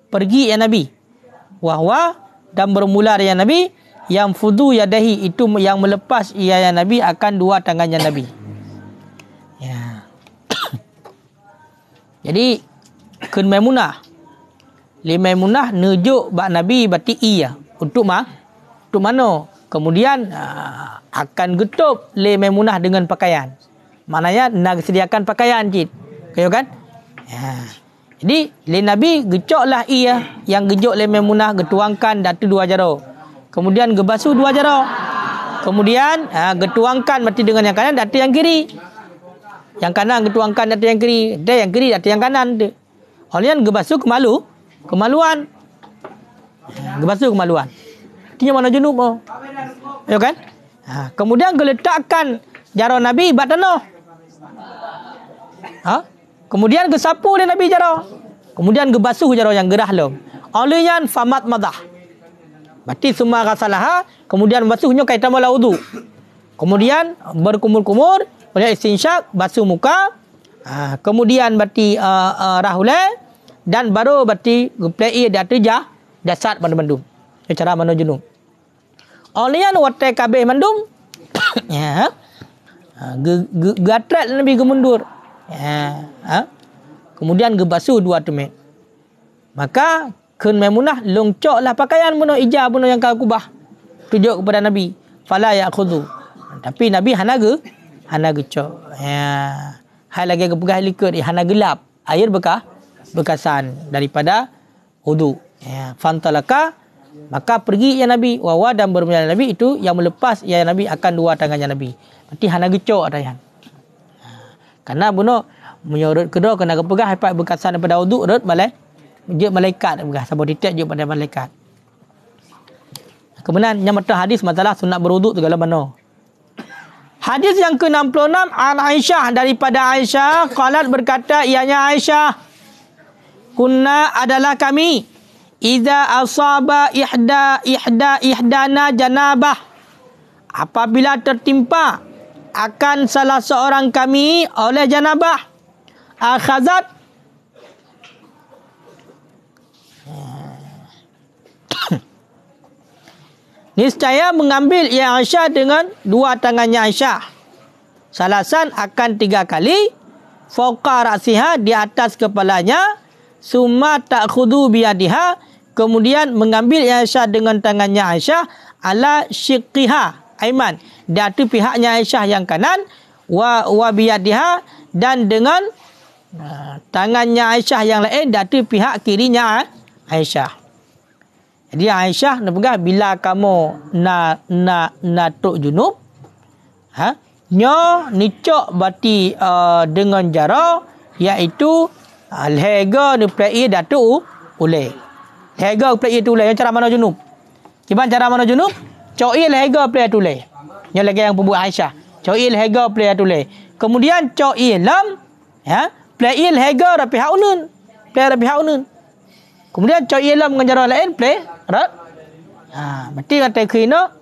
pergi ya Nabi. Wahwa, dan bermula ya Nabi. Yang fudu yadahi, itu yang melepas ia ya Nabi akan dua tangannya Nabi. Ya. Jadi kun Maimunah, li Maimunah nujuk bak Nabi bati iya untuk mana. Kemudian akan getup li Maimunah dengan pakaian. Maknanya nak sediakan pakaian cik. Kayo kan? Ya. Jadi le Nabi gecoklah ia, yang gejok le Maimunah getuangkan datu dua jaro. Kemudian gebasuh dua jaro. Kemudian getuangkan mati dengan yang kanan datu yang kiri. Yang kanan getuangkan datu yang kiri, yang kiri datu yang kanan. Kemudian gebasuh kemaluan. Gebasuh kemaluan. Artinya mana junub oh. Ya kan? Kemudian geletakkan jaro Nabi bat tanah. Kemudian gesapu dia Nabi jaro. Kemudian gebasuh jaro yang gerah lom. Olehnya famat madah. Berarti semua ghasalaha, kemudian basuhnya kaitan mula wudu. Kemudian berkumur-kumur, kemudian istinsyak, basuh muka. Kemudian berarti rahulai, dan baru berarti geplei di atas jasad bandum-bandum. Cara mana junub. Olehnya watai kabeh mandum. Ya. Gatret Nabi gemundur. Kemudian gebasuh dua tumit. Maka kun Maimunah longcoklah pakaian bunuh ijab bunuh yang kau kubah. Tunjuk kepada Nabi. Fala ya'khudhu. Tapi Nabi hana gecok. Hai lagi kepegah likut hana gelap. Air bekasan daripada wudu. Fantalaka, maka pergi ya Nabi. Wawa, dan bermula Nabi itu yang melepas ya Nabi akan dua tangannya Nabi. Berarti hana gecok adayan. Karena bunuh menyorot kedua kena kepegah hepat bekasan daripada wudu rut je malaikat begah sabot titik je pada malaikat. Kemudian yang mata hadis masalah sunat berwuduk tu kalau mana. Hadis yang ke-66 an Aisyah, daripada Aisyah qalat, berkata ianya Aisyah, kunna adalah kami idza asaba ihdana janabah, apabila tertimpa akan salah seorang kami oleh janabah, akhazat, niscaya mengambil ia Aisyah dengan dua tangannya Aisyah. Salasan, akan 3 kali. Fauqa ra'siha, di atas kepalanya. Summa ta'khudhu biyadiha, kemudian mengambil ia Aisyah dengan tangannya Aisyah. Ala syiqqiha aiman, di atas pihaknya Aisyah yang kanan. Wa biyadiha, dan dengan tangannya Aisyah yang lain di atas pihak kirinya Aisyah. Jadi Aisyah nak pegang bila kamu nak tuk junub, nyo nicok bati dengan jara, iaitu lehega ni plai datu ulai. Lehega plai tu ulai. Cara mana junub? Gimana cara mana junub? Coi lehega plai tu ulai. Nya lagi yang pembuat Aisyah. Coi lehega plai tu ulai. Kemudian coi lam, plai lehega rapi haunun. Plai rapi haunun. Kemudian coi lam dengan jara lain play rat. Berarti kata kena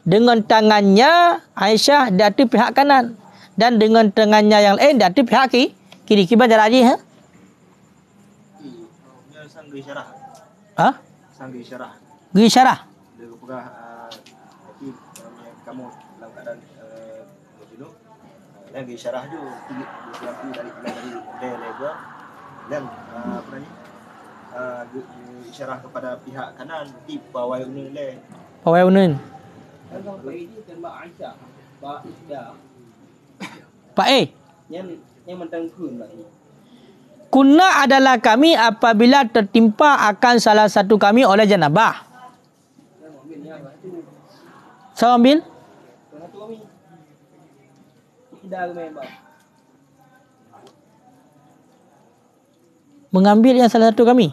dengan tangannya Aisyah di atas pihak kanan, dan dengan tangannya yang lain di atas pihak kiri. Kiban cara haji Sang isyarah. Sang isyarah. Dia pegah kamu dalam keadaan jenuh, dan isyarah tu lampu dari lebar dan apa namanya isyarah kepada pihak kanan di bawah unun le. Pawai unun. Pak Yang mentangkun lah ini. Kunna adalah kami apabila tertimpa akan salah satu kami oleh janabah. Saya ambil? Mengambil yang salah satu kami?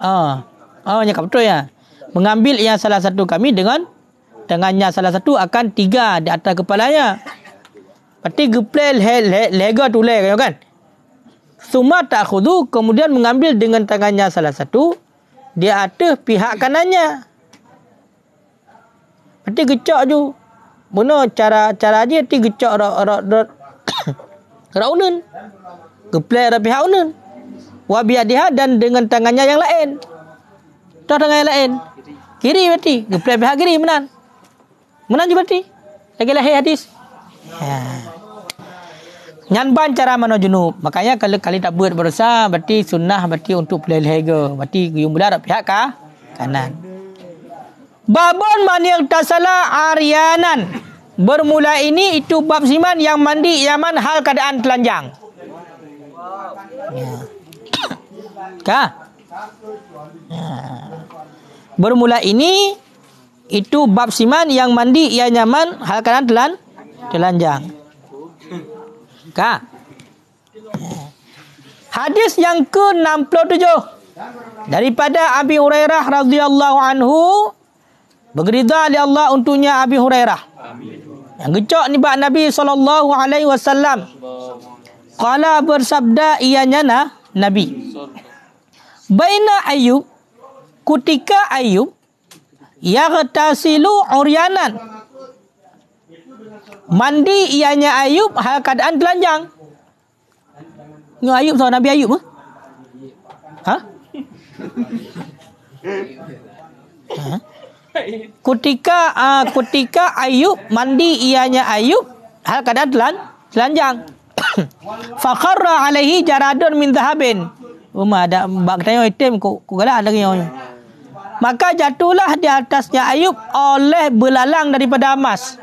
Cakap betul ya. Mengambil yang salah satu kami dengan tangannya salah satu akan 3 di atas kepalanya. Berarti geplel lega tu kan? Suma ta'khudhu, kemudian mengambil dengan tangannya salah satu di atas pihak kanannya. Berarti gecok tu. Benar cara dia ti gecok rak unun. Geplel rak pihak unun. Wa biadiha, dan dengan tangannya yang lain. Tahu tangan yang lain? Kiri berarti. Geplel pihak kiri menan. Menan juga berarti. Lagi lahir hadis. Nyanban cara mano junub. Makanya kalau kali tak buat berusaha, berarti sunnah berarti untuk pelai lega. Berarti guyung belah pihak kanan. Babon man yang tasala aryanan. Bermula ini itu bab siman yang mandi yaman hal keadaan telanjang. Bermula ini itu bab siman yang mandi ia nyaman hal keadaan telanjang. Hadis yang ke-67 daripada Abi Hurairah radhiyallahu anhu, berridha li Allah untuknya Abi Hurairah. Yang gecok ni bab Nabi sallallahu alaihi wasallam. Qala bersabda ianya Nabi. Baina Ayub, ketika Ayub yaghtasilu uryanan, mandi ianya Ayub hal keadaan telanjang. Ni Ayub sama Nabi Ayub Ketika Ayub mandi ianya Ayub hal keadaan telanjang. Fakharra alaihi jaradun min dhahabin. Ada bak tanya item ku galak lagi yang. Maka jatuhlah di atasnya Ayub oleh belalang daripada emas.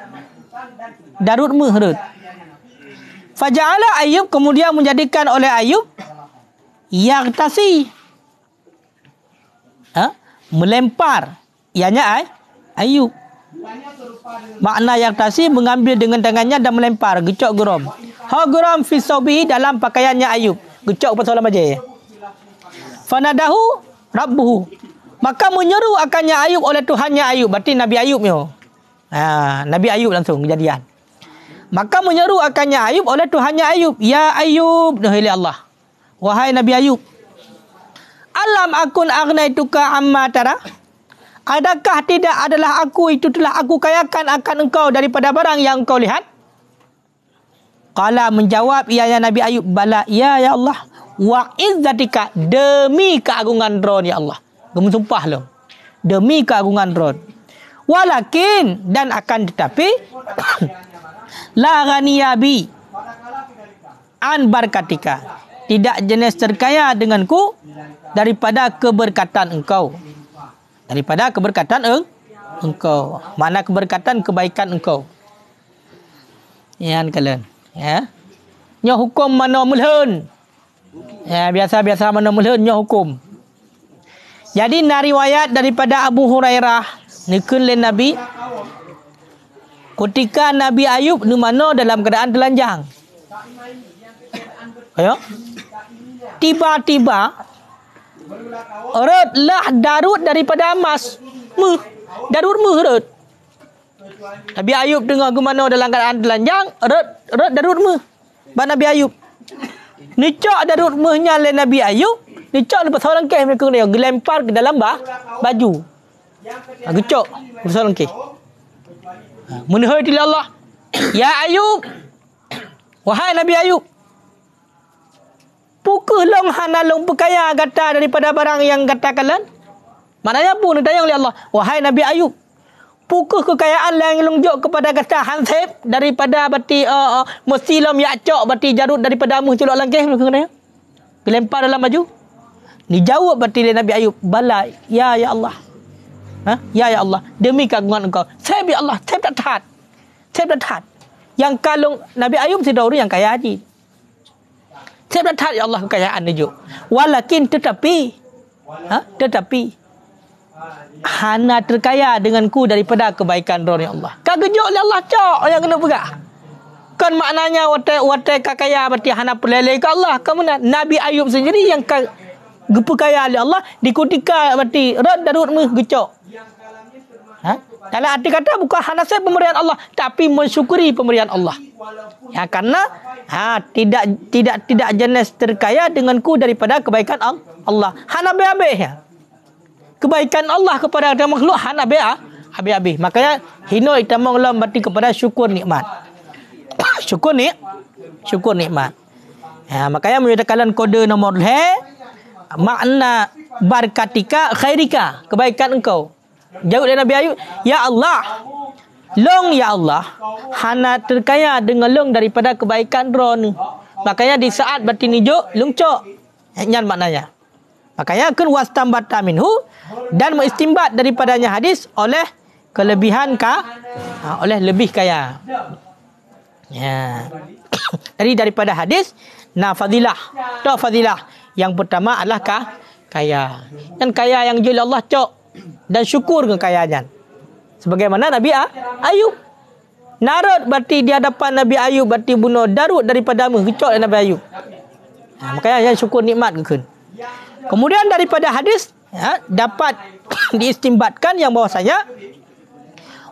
Darut muhrud. Faja'ala Ayub, kemudian menjadikan oleh Ayub yaghtasi, melempar ianya Ayub. Makna yaghtasi mengambil dengan tangannya dan melempar, gecok geram. Geram fi saubihi, dalam pakaiannya Ayub. Gecok pasal aja. Fanadahu rabbuhu, maka menyeru akannya Ayub oleh Tuhannya Ayub. Berarti Nabi Ayub ni. Nabi Ayub langsung kejadian. Maka menyeru akannya Ayub oleh Tuhannya Ayub. Ya Ayub, dahai Allah. Wahai Nabi Ayub. Alam akun agnaituka amma tara. Adakah tidak adalah aku itu telah aku kayakan akan engkau daripada barang yang engkau lihat? Qala, menjawab ianya Nabi Ayub, bala ya Allah. Wa izzatika, demi keagungan Ron ya Allah. Gemu sumpah lo. Demi keagungan Ron. Walakin, dan akan tetapi la ghaniyabi an barakatika, tidak jenis terkaya denganku daripada keberkatan engkau. Daripada keberkatan engkau. Mana keberkatan kebaikan engkau. Yan kalian. Ya. Nya hukum mana mulhun. Ya, biasa-biasa mana mulhun nya hukum. Jadi riwayat daripada Abu Hurairah nikun le Nabi, ketika Nabi Ayub di mana dalam keadaan telanjang. Ayo. Tiba-tiba redlah darut daripada emas. Darut redut. Nabi Ayub dengar ke mana dalam keadaan telanjang, red darut Ba Nabi Ayub. Nicok darut nya le Nabi Ayub, nicok lepas orang ke mereka dia gelempar ke dalam baju. Gecok orang ke. Menhadi Allah. Ya Ayub. Wahai Nabi Ayub. Pukul long hanalong perkaya kata daripada barang yang kata kalian. Maknanya pun ditanya oleh Allah. Wahai Nabi Ayub. pukul kekayaan yang lunjuk kepada kata hansip daripada bati mestilam yakcok bati jarut daripada amuh celok langkah kena dilempar dalam baju. Dijawab bati Nabi Ayub, bala ya Allah. Ya Allah, demi keagungan engkau. Saya bi Allah, saya tak tahan. Saya tak tahan. Yang kalung Nabi Ayub si orang yang kaya haji. Saya tak tahan ya Allah kekayaan ni juga. Walakin tetapi hana terkaya denganku daripada kebaikan roh ya Allah. Kagejok oleh Allah cok yang kena pegah. Kan maknanya watai kakaya berarti hana peleleh ke Allah. Kemudian Nabi Ayub sendiri yang kaya oleh Allah dikutika berarti rod darut gecok. Dalam arti kata bukan hana saya pemberian Allah tapi mensyukuri pemberian Allah. Ya karena tidak jenis terkaya denganku daripada kebaikan Allah. Hana be-be ya. Kebaikan Allah kepada makhluk hana habis-habis. Makanya hino itamang lam berarti kepada syukur nikmat. syukur nikmat. Ya, makanya menyatakan kode nomor makna barkatika khairika, kebaikan engkau. Jawab dari Nabi Ayub, ya Allah, long ya Allah, hana terkaya dengan long daripada kebaikan ron. Makanya di saat berarti nijuk lungcok. Yan maknanya. Makanya kun wastambata minhu dan mengistimbat daripadanya hadis oleh kelebihan oleh lebih kaya. Ya. Jadi daripada hadis fadilah. Yang pertama adalah kaya. Dan kaya yang jual Allah cok dan syukur kekayaannya. Sebagaimana Nabi Ayub. Narut berarti di hadapan Nabi Ayub berarti bunuh darut daripada mengecok Nabi Ayub. Makanya yang syukur nikmat ke. Kemudian daripada hadis dapat diistimbatkan yang bahwasanya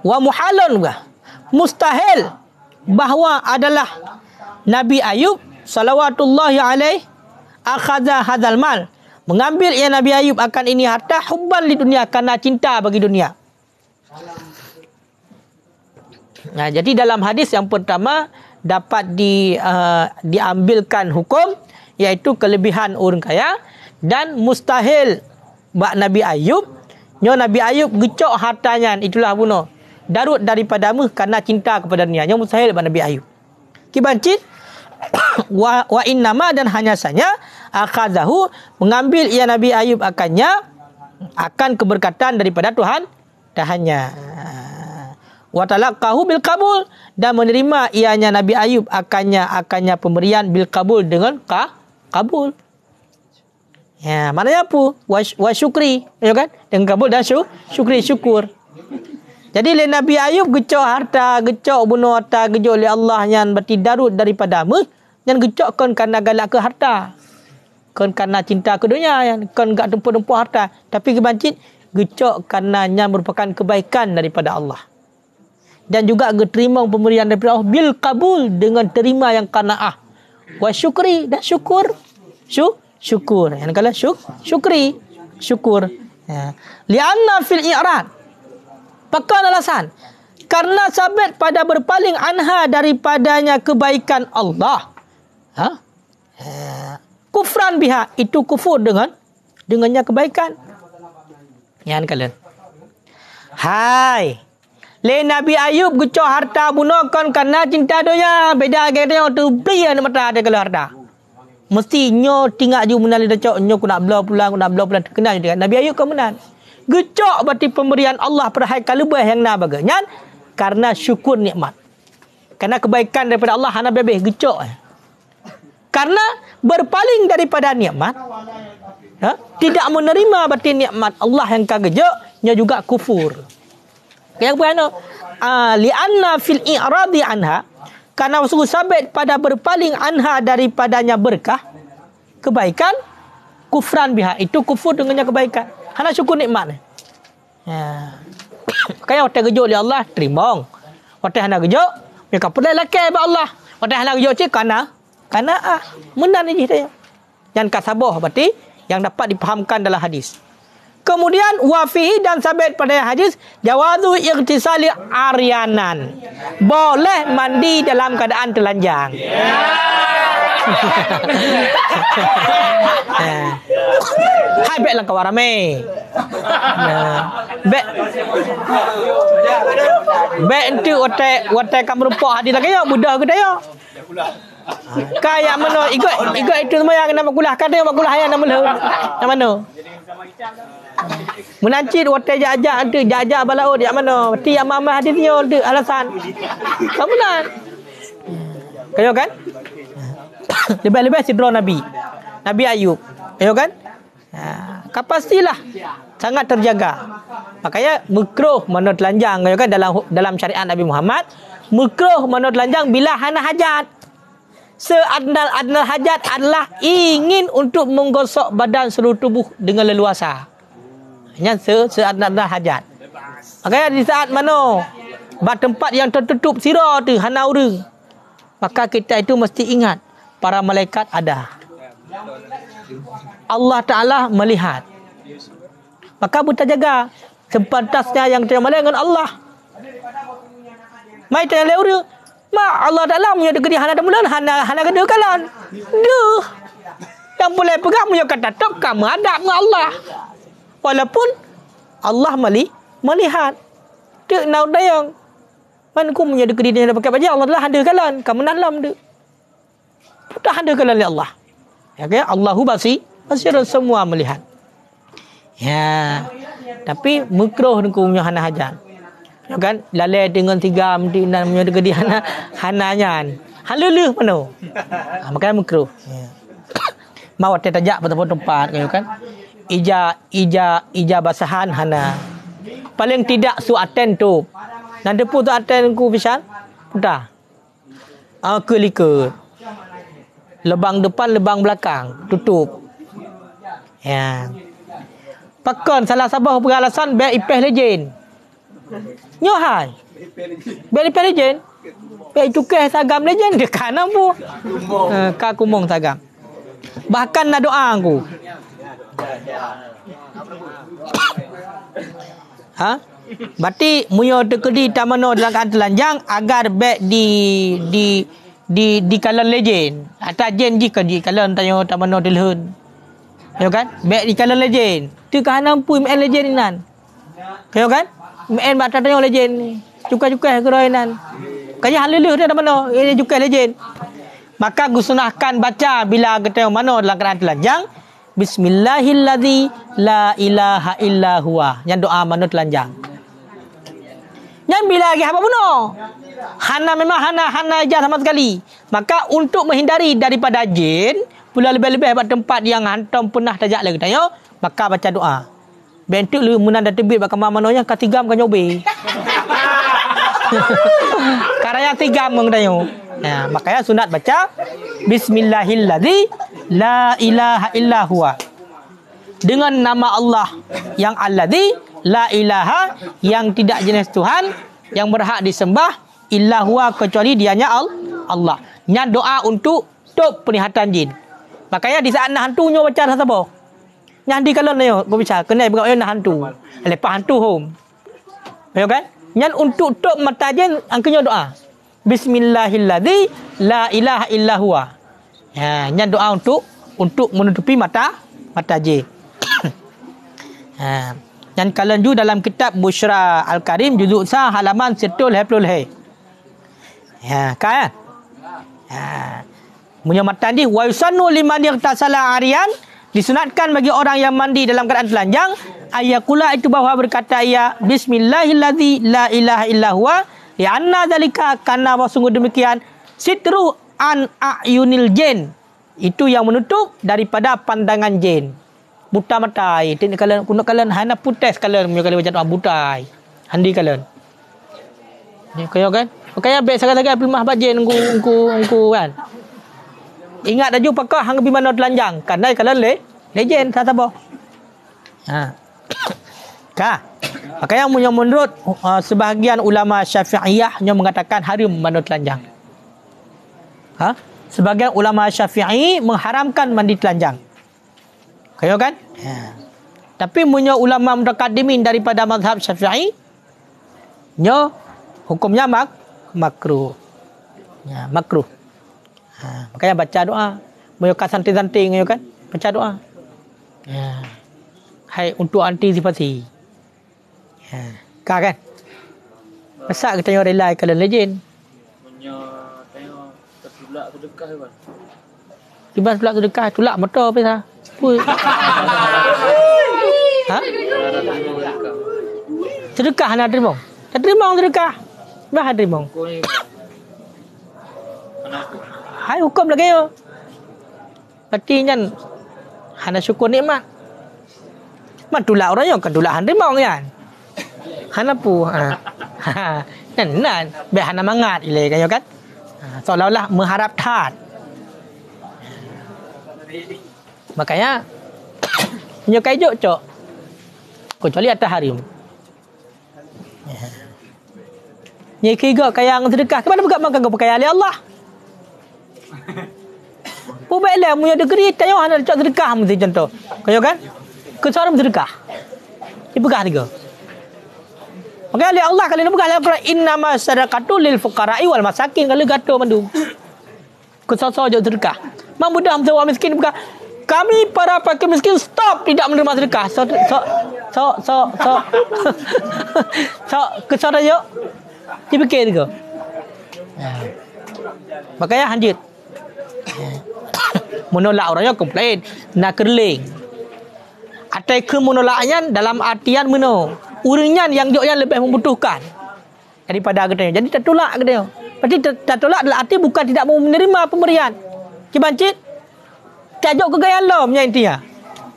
wa muhalun mustahil bahawa adalah Nabi Ayub salawatullahi alaih akhadha hadzal mal, mengambil ia Nabi Ayub akan ini harta hubban li dunia, karena cinta bagi dunia. Nah, jadi dalam hadis yang pertama dapat diambilkan hukum iaitu kelebihan orang kaya dan mustahil bak Nabi Ayub Nabi Ayub gecok hartanya itulah bunuh darut daripadamu karena cinta kepada dunia. Yang mustahil bak Nabi Ayub kibancit wa innama dan hanya saja akhazahu mengambil ia Nabi Ayub akan keberkatan daripada Tuhannya. Wa talaqahu bil qabul dan menerima ianya Nabi Ayub akannya pemberian bil qabul dengan kabul. Ya, maknanya apa? Wa syukri, ya kan? Dengan kabul dan syukur. Jadi le Nabi Ayub gecok harta, gecok bunuh harta, gecok oleh Allah yang berarti darut daripadamu, yang gecok kon karena galak ke harta. Kon karena cinta ke dunia, yang kon gak tempuh-tempuh harta, tapi kebancit gecok karenanya merupakan kebaikan daripada Allah. Dan juga terima pemberian daripada Allah bil kabul dengan terima yang qanaah. Wa syukri dan syukur. Syukur. Yang kala syukur. Ya. Li'anna fil i'rad. Pakai alasan. Karena sabit pada berpaling anha daripadanya kebaikan Allah. Kufran biha. Itu kufur dengannya kebaikan. Yang kalian. Hai. Le Nabi Ayub gecok harta bunuhkan karena cinta dunia. Beda gaya tu beri mata ada kalau harta. Mesti nyo tinggal je menali dah nyo aku nak belah pulang terkenal je Nabi Ayub kemenan. Gecok berarti pemberian Allah perhai kalubah yang na baganya karena syukur nikmat. Karena kebaikan daripada Allah hana bebeh gecok. Karena berpaling daripada nikmat, tidak menerima berarti nikmat Allah yang kagejok, nyo juga kufur. Yang berano li'anna fil i'radi anha, karena sungguh sabit pada berpaling anha daripadanya berkah kebaikan, kufran biha itu kufur dengannya kebaikan. Hana syukur nikmat. Ya. Kayak waktu gejok oleh Allah terima. Waktu hana gejok mereka pernah lakai ba Allah. Waktu hana gejok cik karena menan ni dia. Yang kasabah berarti yang dapat dipahamkan dalam hadis. Kemudian wafihi dan sabit pada hadis jawazu ightisali aryanan. Boleh mandi dalam keadaan telanjang. Hai baiklah kawan ramai. Bek itu otak kamu rupak hadi lagi ya mudah ke dia. Kayak mana ikut itu semua yang nama kulah kan dia kulah yang nama lu. Yang mana? Menancit otak jajak balaud yang mana? Tiap mama hadi dia alasan. Kamu nak? Kayo kan? Lebih-lebih sidro Nabi Ayub. Kayo kan? Pastilah sangat terjaga. Makanya makruh mana telanjang kayo kan dalam syariat Nabi Muhammad, makruh mana telanjang bila hana hajat. Seadnal hajat adalah ingin untuk menggosok badan seluruh tubuh dengan leluasa. Hanya seadnal hajat. Makanya di saat mana tempat yang tertutup sirah tu hana urang, maka kita itu mesti ingat para malaikat ada. Allah Ta'ala melihat. Maka kita jaga sepantasnya yang kita malai dengan Allah. Mai tanya leu ma Allah Ta'ala punya dekat hana demulan hana gede kalan. Duh. Yang boleh pegang punya kata tok kamu ada dengan Allah. Walaupun Allah melihat. Dek nau dayang. Man ku punya dekat dia pakai baju Allah Ta'ala handa kalan. Kamu dalam dek. Putar handa kalan oleh Allah. Ya kan? Allahu basir semua melihat. Ya. Tapi makruh ku punya hana hajat. Ya kan? Lalai dengan tiga mesti nan punya dekat dia hananya. Haluluh mana? Makanya makruh. Ya. Mau tajak pada tempat kan? Ija basahan hana. Paling tidak suaten tu. Nanti pun tu aten ku pisan. Putar. Kelikut. Lebang depan, lebang belakang, tutup. Ya. Pakon salah sabah beralasan biar ipeh lejen. Nyohai. Biar ipeh lejen. Biar cukai sagam lejen dia kanan pun. Ka kumong sagam. Bahkan nak doa aku. Berarti munyo tekedi tamano dalam keadaan telanjang agar bek di kalan legend atau jen ji di kalan tanya tamano dilhun. Ya kan? Bek di kalan legend. Tu kahanan pui men legend nan. Kayo kan? Men bak tanya legend. Cukai-cukai keroinan. Kaya haluluh dia tamano ini cukai legend. Maka gusunahkan baca bila ketemu mano dalam keadaan telanjang. Bismillahilladzi la ilaha illa huwa. Yang doa mano telanjang. Yang bila lagi apa bunuh? Hana memang hana aja sama sekali. Maka untuk menghindari daripada jin, pula lebih-lebih buat tempat yang hantam pernah tajak lagi tanya, maka baca doa. Bentuk lu munan dah tebit bakal manonya katigam kan nyobe. Karena tigam mengtanya. Nah, makanya sunat baca Bismillahilladzi la ilaha illa huwa. Dengan nama Allah yang alladzi la ilaha, yang tidak jenis Tuhan yang berhak disembah illa huwa kecuali dianya Allah. Nya doa untuk penglihatan jin. Makanya di saat nak hantu nyo baca apa? Nya di kalau nyo go bisa kena berapa nak hantu. Lepas hantu home. Ya kan? Nya untuk mata jin angkanya doa. Bismillahilladzi la ilaha illa huwa. Ya, nya doa untuk menutupi mata jin. Dan kalian juga dalam kitab Bushra Al-Karim juzuk sah halaman 120. Ya, kan? Punya matan di wa yusannu liman yaghtasala ariyan, disunatkan bagi orang yang mandi dalam keadaan telanjang ayakula itu bahwa berkata ia bismillahilladzi la ilaha illa huwa ya anna zalika karena sungguh demikian sitru an ayunil jin, itu yang menutup daripada pandangan jin. Buta matai. Ini kalian hana putes kalian baca doa butai. Handi kalian. Ni kaya kan? Makanya baik sangat-sangat pelimah bajin engku kan. Ingat dah jumpa kau hang bi mana telanjang. Karena kalian legend kata boh. Ka. Makanya menurut sebahagian ulama Syafi'iyah yang mengatakan haram mandi telanjang. Sebagian ulama Syafi'i mengharamkan mandi telanjang. Kayo kan? Ya. Tapi punya ulama mutaqaddimin daripada mazhab Syafi'i nyo hukumnya makruh. Ya, makruh. Makanya baca doa. Moyo ka santing-santing kan? Baca doa. Ya. Hai untuk antisipasi. Kah kan? Masak kita yang rela kalau legend. Punya tengok tertulak sedekah kan. Tiba pula sedekah tulak motor apa sah? Ha? Sedekah nak terima. Tak terima sedekah. Bah terima. Kau ni anak aku. Hai hukum lagi yo. Berarti nyan hana syukur nikmat. Man tulak orang yo kan tulak han terima kan. Hana pu nan be hana mangat ile kan yo kan. Seolah-olah mengharap tat. Makanya nyo kaijuk cok. Kecuali atas hari. Ni kiga kaya ang sedekah. Kemana buka makan kau pakai oleh Allah? Baiklah punya negeri tayo hana cok sedekah mesti contoh. Kaya kan? Kecuali sedekah. Dia pegah tiga. Pakai oleh Allah kalau buka dalam Quran innama sadaqatu lil fuqara'i wal masakin kalau gato mandu. Kecuali jok sedekah. Mang mudah mesti orang miskin buka. Kami para fakir miskin stop tidak menerima sedekah. So kecuali jok. Dia fikir tiga. Makanya lanjut. Menolak orangnya komplain, nak kerling. Atai ke menolaknya dalam artian meno. Urangnya yang joknya lebih membutuhkan daripada katanya. Jadi tak tolak katanya. Berarti tak tolak dalam arti bukan tidak mau menerima pemberian. Cibancit tajuk ke gaya lom yang intinya.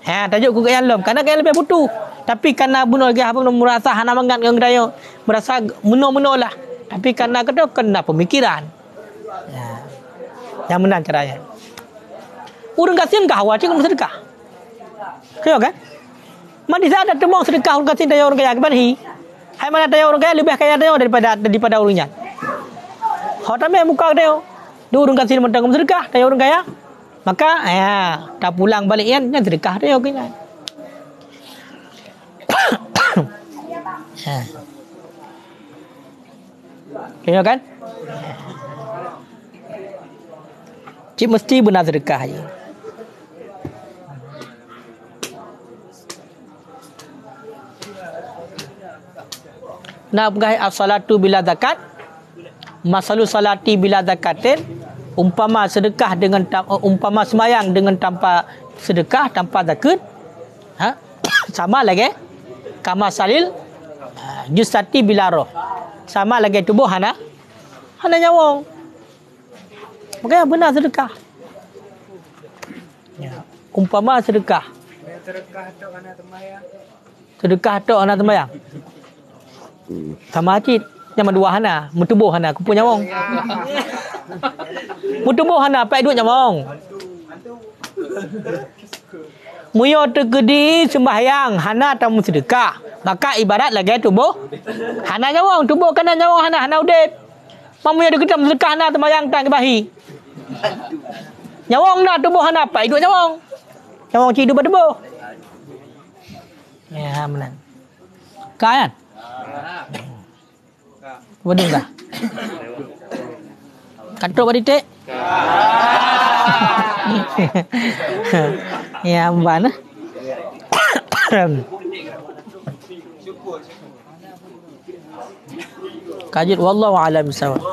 Tajuk ke gaya lom karena gaya lebih butuh. Tapi karena bunuh gaya apa merasa hana mangat dengan gaya, merasa meno-meno lah. Tapi karena kena pemikiran. Yang menang caranya. Urang kasihan kah wajib kena sedekah. Kaya kan? Mandi ada temong sedekah urang kasihan daya orang kaya ke banhi. Hai mana daya orang kaya lebih kaya daya daripada urangnya. Hak tamai muka dia. Dia urang kasihan mentang sedekah daya orang kaya. Maka tak pulang balik yang sedekah dia kena. Kaya kan? Cik mesti benar sedekah je. Nak pegai as-salatu bila zakat, masalu salati bila zakatin, umpama sedekah dengan umpama semayang dengan tanpa sedekah, tanpa zakat, sama lagi. Kama salil jusati bila roh. Sama lagi tubuh hana nyawang. Makanya benar sedekah. Umpama sedekah. Sedekah tok anak tembayang. Sama hajit. Yang dua hana. Mutubuh hana. Kupu nyawang. Mutubuh hana. Pakai duit nyawang. Muyo tergedi sembahyang. Hana tamu sedekah. Maka ibarat lagi tubuh. Hana nyawang. Tubuh kena nyawang hana. Hana udip. Mamuyo tergedi sedekah hana tembayang. Tak kebahi. Nyawang nak tubuh hana. Pakai duit nyawang. Nyawang cidu berdebuh. Ya menang. Kan? Betul tak? Kantor beritik? Ya mana? Kajit wallahu a'lam bissawab.